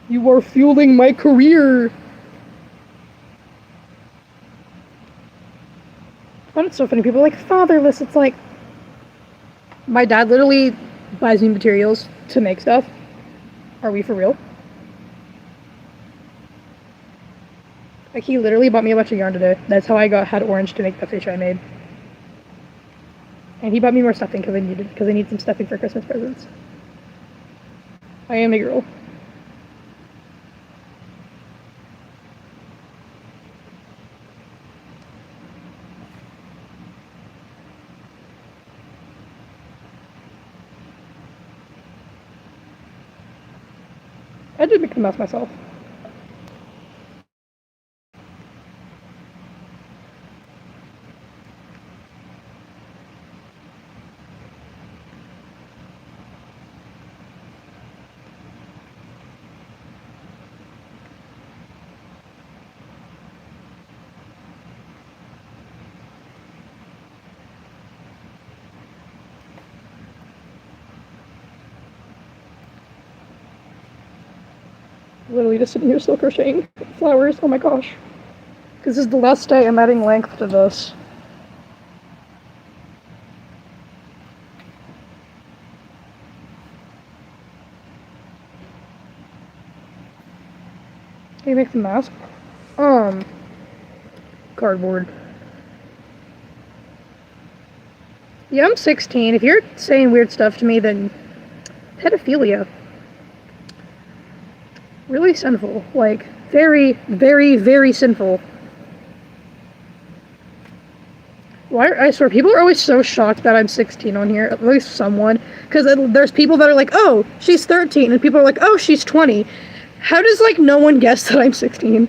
You are fueling my career. I find it so funny. People are like, fatherless. It's like, my dad literally buys me materials to make stuff. Are we for real? Like, he literally bought me a bunch of yarn today. That's how I had orange to make the fish I made. And he bought me more stuffing because I need some stuffing for Christmas presents. I am a girl. I did make the mouse myself. Literally just sitting here still crocheting flowers. Oh my gosh. Because this is the last day I'm adding length to this. Can you make the mask? Cardboard. Yeah, I'm 16. If you're saying weird stuff to me, then pedophilia. Really sinful. Like, very, very, very sinful. Why? I swear, people are always so shocked that I'm 16 on here. At least someone. Because there's people that are like, oh, she's 13. And people are like, oh, she's 20. How does, like, no one guess that I'm 16?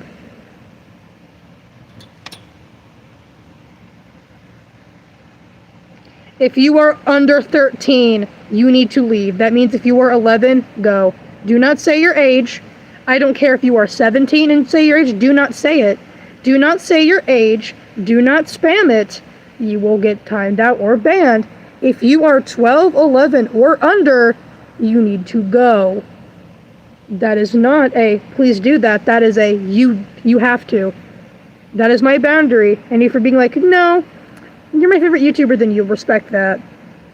If you are under 13, you need to leave. That means if you are 11, go. Do not say your age. I don't care if you are 17 and say your age. Do not say it. Do not say your age. Do not spam it. You will get timed out or banned. If you are 12, 11, or under, you need to go. That is not a, please do that. That is a, you have to. That is my boundary. And if you're being like, no, you're my favorite YouTuber, then you'll respect that.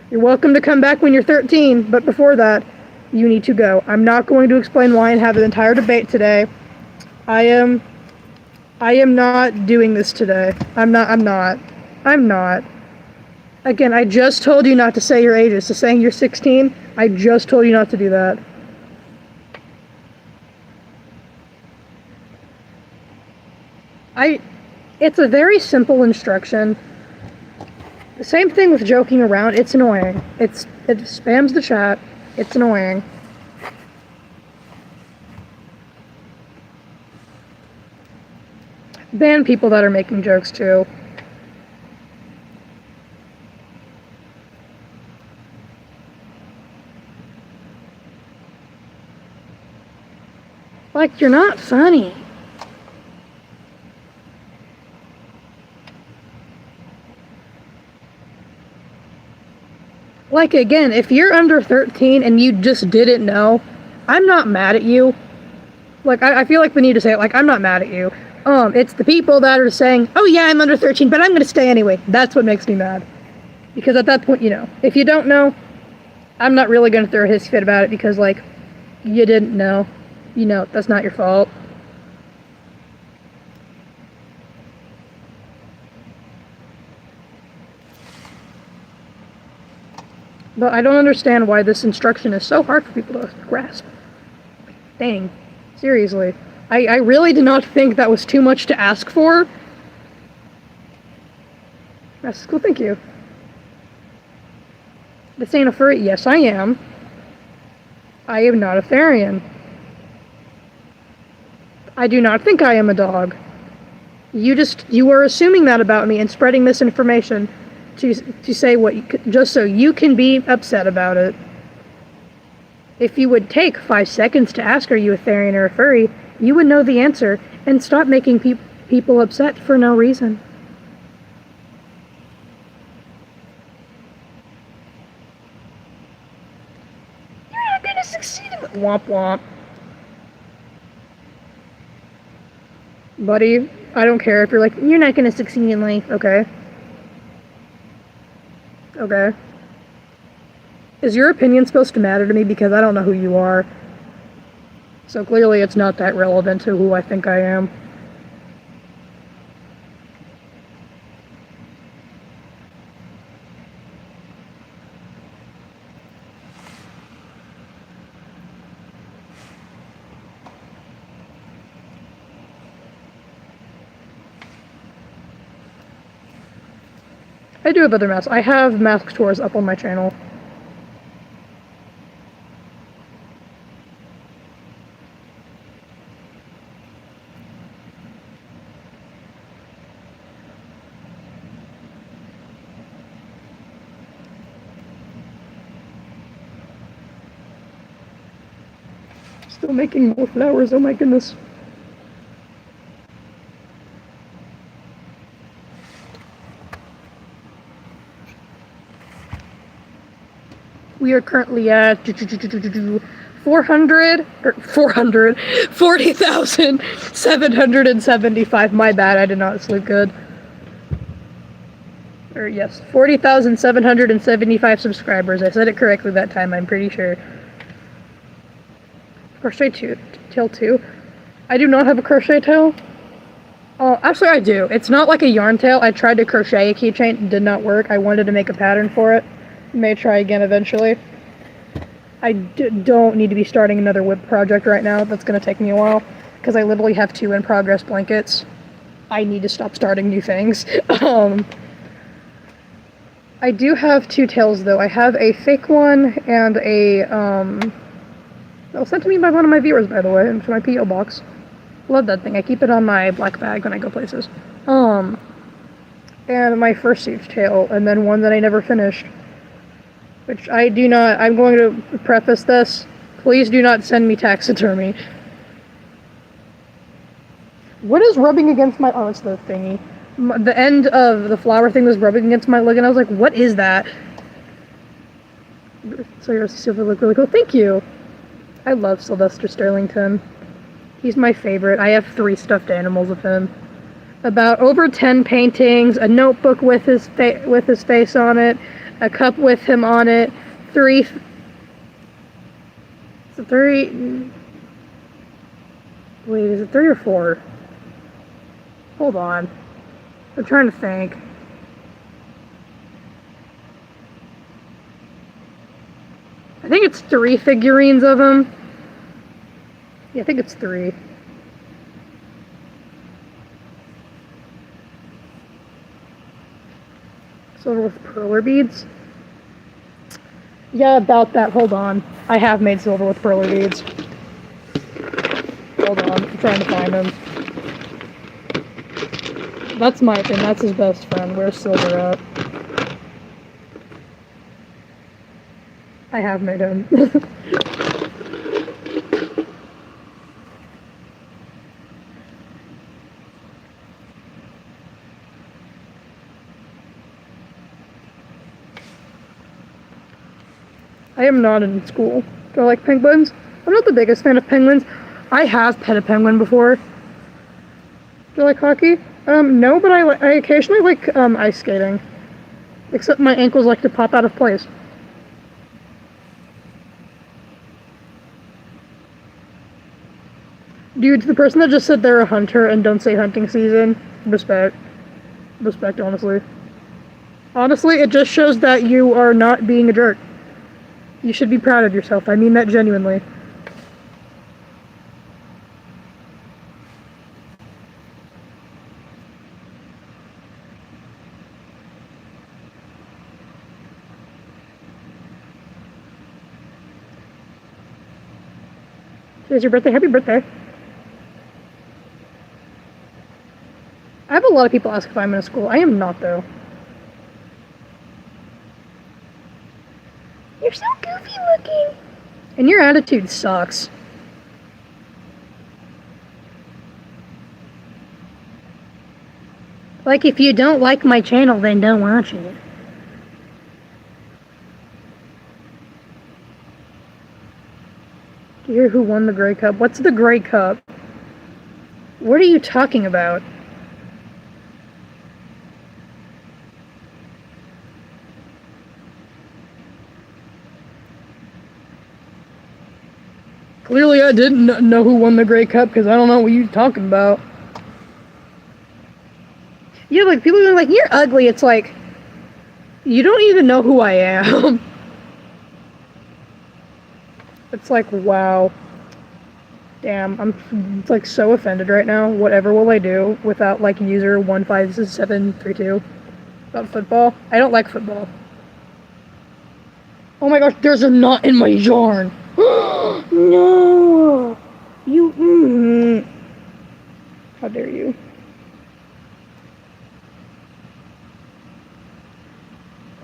You're welcome to come back when you're 13, but before that, you need to go. I'm not going to explain why and have an entire debate today. I am not doing this today. I'm not. Again, I just told you not to say your ages. So saying you're 16, I just told you not to do that. It's a very simple instruction. The same thing with joking around. It's annoying. It spams the chat. It's annoying. Ban people that are making jokes too. Like, you're not funny. Like, again, if you're under 13 and you just didn't know, I'm not mad at you. Like, I feel like we need to say it, like, I'm not mad at you. It's the people that are saying, oh yeah, I'm under 13, but I'm gonna stay anyway. That's what makes me mad. Because at that point, you know, if you don't know, I'm not really gonna throw a hissy fit about it because, like, you didn't know. You know, that's not your fault. But I don't understand why this instruction is so hard for people to grasp. Dang. Seriously. I really did not think that was too much to ask for. That's cool, thank you. This ain't a furry. Yes, I am. I am not a therian. I do not think I am a dog. You are assuming that about me and spreading misinformation to say what just so you can be upset about it. If you would take 5 seconds to ask, are you a therian or a furry, you would know the answer and stop making people upset for no reason. You're not gonna succeed in womp womp. Buddy, I don't care if you're like, you're not gonna succeed in life. Okay. Okay. Is your opinion supposed to matter to me because I don't know who you are? So clearly it's not that relevant to who I think I am. I do have other masks. I have mask tours up on my channel. Still making more flowers, oh my goodness. We are currently at 40,775. My bad, I did not sleep good. Or yes, 40,775 subscribers. I said it correctly that time, I'm pretty sure. Crochet 2, till 2. I do not have a crochet tail. Actually I do. It's not like a yarn tail. I tried to crochet a keychain, did not work. I wanted to make a pattern for it. May try again eventually. I don't need to be starting another whip project right now. That's going to take me a while, because I literally have 2 in progress blankets. I need to stop starting new things. I do have 2 tails though. I have a fake one and a, that was sent to me by one of my viewers, by the way, into my P.O. box. Love that thing. I keep it on my black bag when I go places. And my first siege tail, and then one that I never finished. Which I do not, I'm going to preface this. Please do not send me taxidermy. What is rubbing against my, oh, it's the thingy. The end of the flower thing was rubbing against my leg, and I was like, what is that? So your silver look really cool. Thank you. I love Sylvester Sterlington. He's my favorite. I have 3 stuffed animals of him. About over 10 paintings, a notebook with his face on it, a cup with him on it, 3... Wait, is it 3 or 4? Hold on. I'm trying to think. I think it's 3 figurines of him. Yeah, I think it's 3. Silver with perler beads. Yeah, about that. Hold on. I have made silver with perler beads. Hold on. I'm trying to find him. That's my thing. That's his best friend. Where's Silver at? I have made him. I am not in school. Do I like penguins? I'm not the biggest fan of penguins. I have pet a penguin before. Do you like hockey? No, but I occasionally like ice skating. Except my ankles like to pop out of place. Dude, to the person that just said they're a hunter and don't say hunting season, respect. Respect, honestly. Honestly, it just shows that you are not being a jerk. You should be proud of yourself. I mean that genuinely. Today's your birthday. Happy birthday. I have a lot of people ask if I'm in a school. I am not, though. You're so goofy looking. And your attitude sucks. Like, if you don't like my channel, then don't watch it. Do you hear who won the Grey Cup? What's the Grey Cup? What are you talking about? Clearly I didn't know who won the Grey Cup, because I don't know what you're talking about. Yeah, like, people are like, you're ugly. It's like, you don't even know who I am. It's like, wow. Damn, I'm like so offended right now. Whatever will I do without like user 15732 about football? I don't like football. Oh my gosh, there's a knot in my yarn. No! You, How dare you?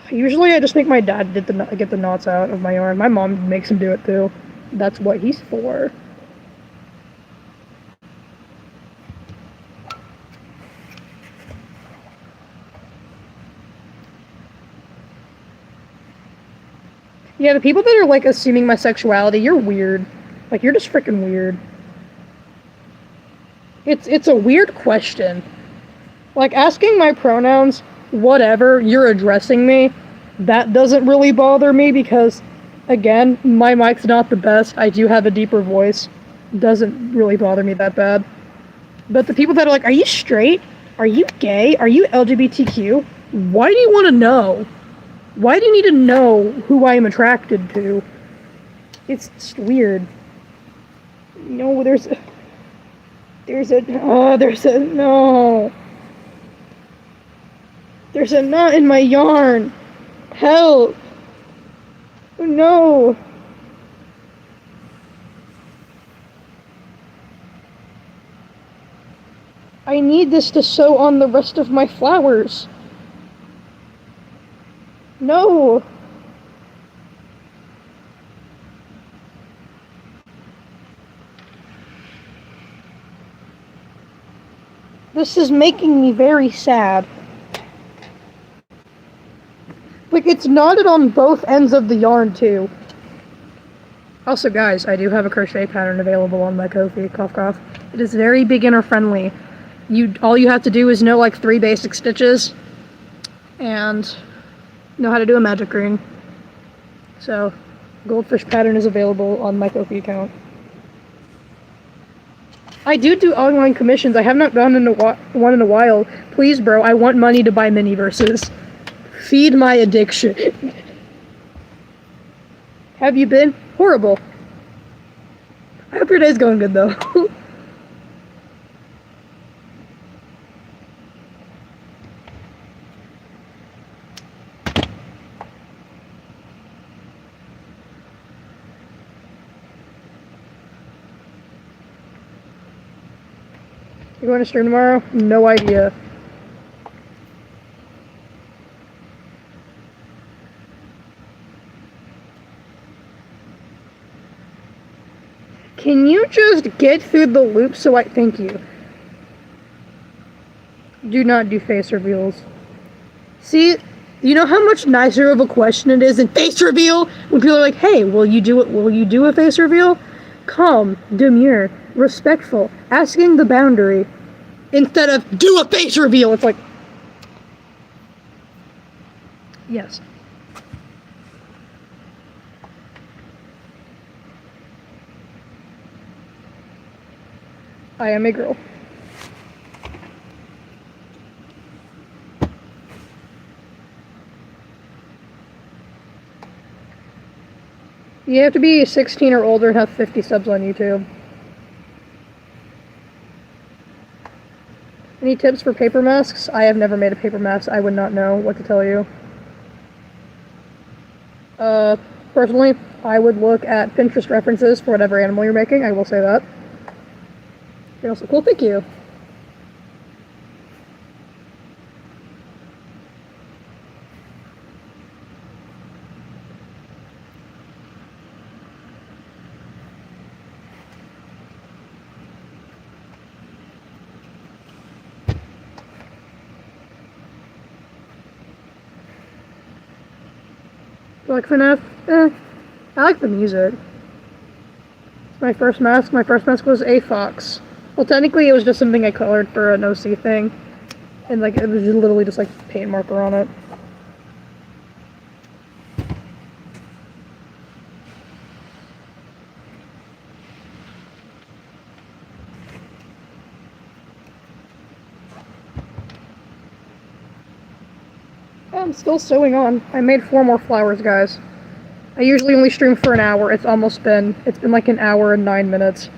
Usually I just make my dad get the knots out of my yarn. My mom makes him do it too. That's what he's for. Yeah, the people that are like assuming my sexuality, you're weird. Like, you're just freaking weird. It's a weird question. Like, asking my pronouns, whatever, you're addressing me, that doesn't really bother me because, again, my mic's not the best. I do have a deeper voice. doesn't really bother me that bad. But the people that are like, are you straight? Are you gay? Are you LGBTQ? Why do you want to know? Why do you need to know who I am attracted to? It's just weird. No, there's a no. There's a knot in my yarn. Help. No. I need this to sew on the rest of my flowers. No. This is making me very sad. Like, it's knotted on both ends of the yarn, too. Also, guys, I do have a crochet pattern available on my Ko-fi, cough cough. It is very beginner friendly. All you have to do is know, like, 3 basic stitches, and know how to do a magic ring. So, goldfish pattern is available on my Ko-fi account. I do online commissions. I have not done one in a while. Please, bro, I want money to buy mini-verses. Feed my addiction. Have you been? Horrible. I hope your day's going good, though. You going to stream tomorrow? No idea. Can you just get through the loop so I... Thank you. Do not do face reveals. See, you know how much nicer of a question it is in face reveal? When people are like, hey, will you do a face reveal? Calm, demure, respectful, asking the boundary. Instead of, do a face reveal! It's like... Yes. I am a girl. You have to be 16 or older and have 50 subs on YouTube. Any tips for paper masks? I have never made a paper mask. I would not know what to tell you. Personally, I would look at Pinterest references for whatever animal you're making. I will say that. You're also cool. Thank you. You like FNAF? I like the music. It's my first mask. My first mask was a fox. Well, technically it was just something I colored for an OC thing. And like, it was just literally just like paint marker on it. I'm still sewing on. I made 4 more flowers, guys. I usually only stream for an hour. It's been like an hour and 9 minutes.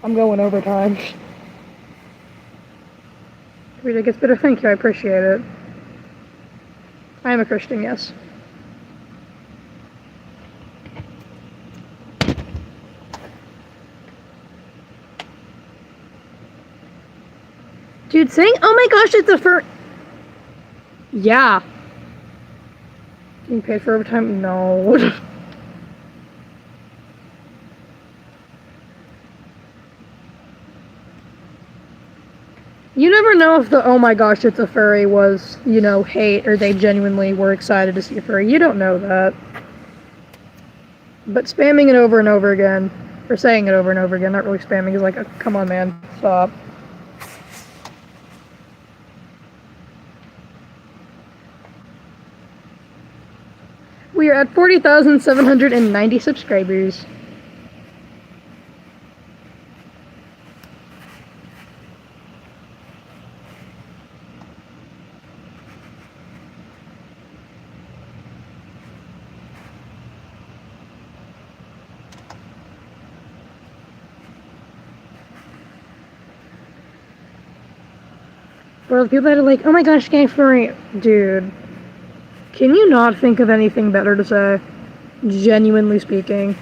I'm going overtime. Every day gets better. Thank you. I appreciate it. I am a Christian, yes. Dude, saying, oh my gosh, it's a fur... Yeah. Getting paid for overtime? No. You never know if the oh my gosh it's a furry was, you know, hate or they genuinely were excited to see a furry. You don't know that. But spamming it over and over again, or saying it over and over again, not really spamming, is like, come on man, stop. We are at 40,790 subscribers. Or the people that are like, oh my gosh, gay furry. Dude, can you not think of anything better to say? Genuinely speaking,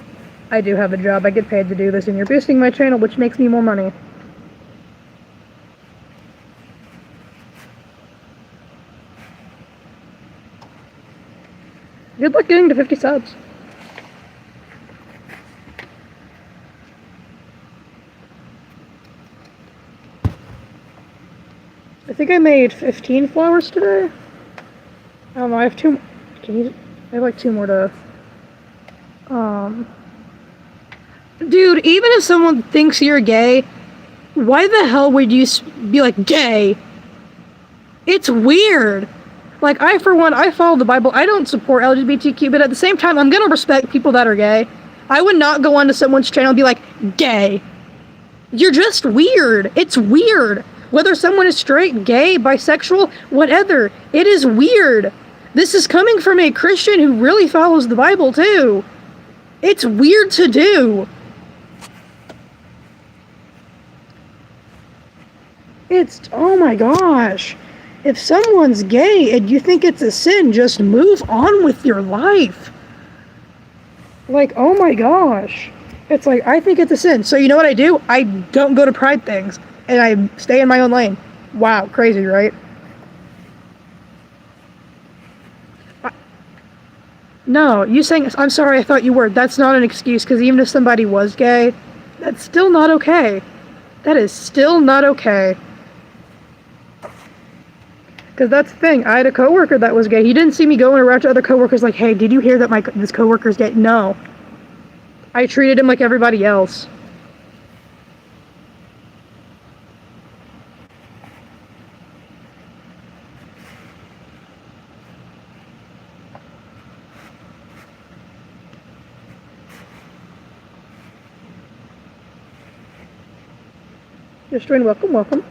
I do have a job. I get paid to do this, and you're boosting my channel, which makes me more money. Good luck getting to 50 subs. I think I made 15 flowers today. I don't know, I have two. I have like 2 more to. Dude, even if someone thinks you're gay, why the hell would you be like, gay? It's weird. Like, for one, I follow the Bible. I don't support LGBTQ, but at the same time, I'm gonna respect people that are gay. I would not go onto someone's channel and be like, gay. You're just weird. It's weird. Whether someone is straight, gay, bisexual, whatever, it is weird. This is coming from a Christian who really follows the Bible, too. It's weird to do. Oh my gosh. If someone's gay and you think it's a sin, just move on with your life. Like, oh my gosh. It's like, I think it's a sin. So you know what I do? I don't go to pride things. And I stay in my own lane. Wow, crazy, right? No, you saying, I'm sorry, I thought you were. That's not an excuse, because even if somebody was gay, that's still not okay. That is still not okay. Because that's the thing. I had a coworker that was gay. He didn't see me going around to other coworkers like, hey, did you hear that this coworker's gay? No. I treated him like everybody else. Just join, welcome, welcome.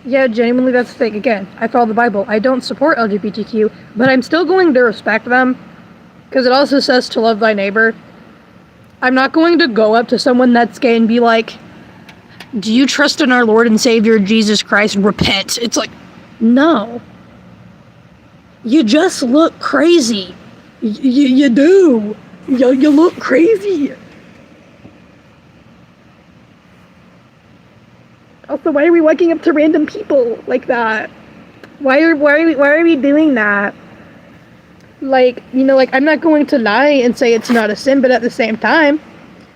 Yeah, genuinely, that's the thing. Again, I follow the Bible. I don't support LGBTQ, but I'm still going to respect them, because it also says to love thy neighbor. I'm not going to go up to someone that's gay and be like, do you trust in our Lord and Savior Jesus Christ? Repent. It's like, no. You just look crazy. You do. You look crazy. Also, why are we walking up to random people like that? Why are we doing that? Like, you know, like, I'm not going to lie and say it's not a sin, but at the same time,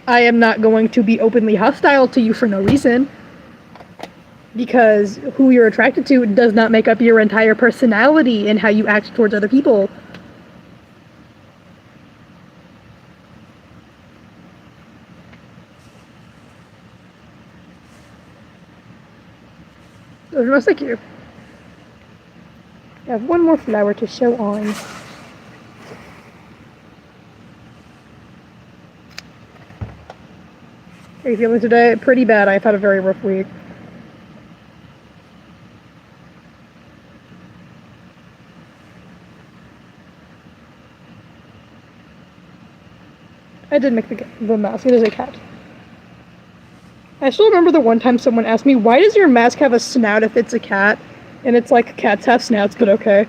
I am not going to be openly hostile to you for no reason. Because who you're attracted to does not make up your entire personality and how you act towards other people. Those are most like you. I have one more flower to show on. How are you feeling today? Pretty bad. I've had a very rough week. I did make the mask. It is a cat. I still remember the one time someone asked me, why does your mask have a snout if it's a cat? And it's like, cats have snouts, but okay.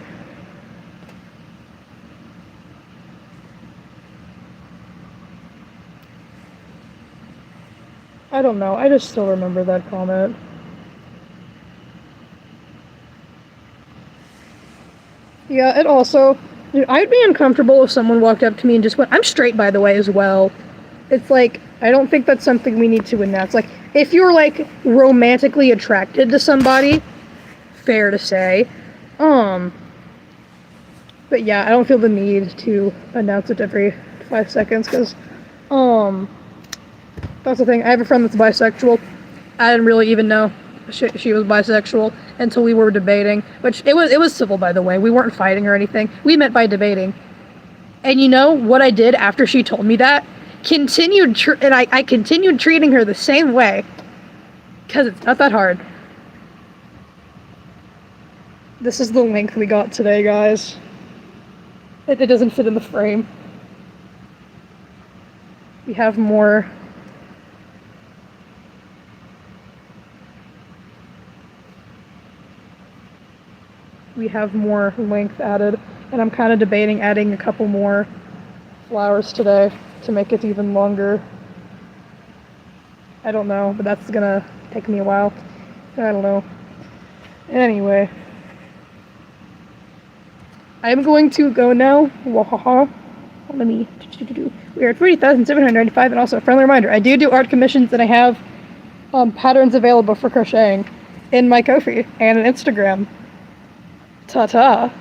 I don't know. I just still remember that comment. Yeah, it also... Dude, I'd be uncomfortable if someone walked up to me and just went... I'm straight, by the way, as well. It's like, I don't think that's something we need to announce. Like, if you're, like, romantically attracted to somebody, fair to say. But yeah, I don't feel the need to announce it every 5 seconds, because, that's the thing. I have a friend that's bisexual. I didn't really even know she was bisexual until we were debating, which it was civil, by the way. We weren't fighting or anything. We met by debating. And you know what I did after she told me that? I continued treating her the same way, because it's not that hard. This is the length we got today, guys. It doesn't fit in the frame. We have more. We have more length added, and I'm kind of debating adding a couple more flowers today to make it even longer. I don't know, but that's gonna take me a while. I don't know. Anyway, I'm going to go now. Wahaha. Let me. We are at 40,795, and also a friendly reminder: I do art commissions, and I have patterns available for crocheting in my Ko-fi and an Instagram. Ta-ta.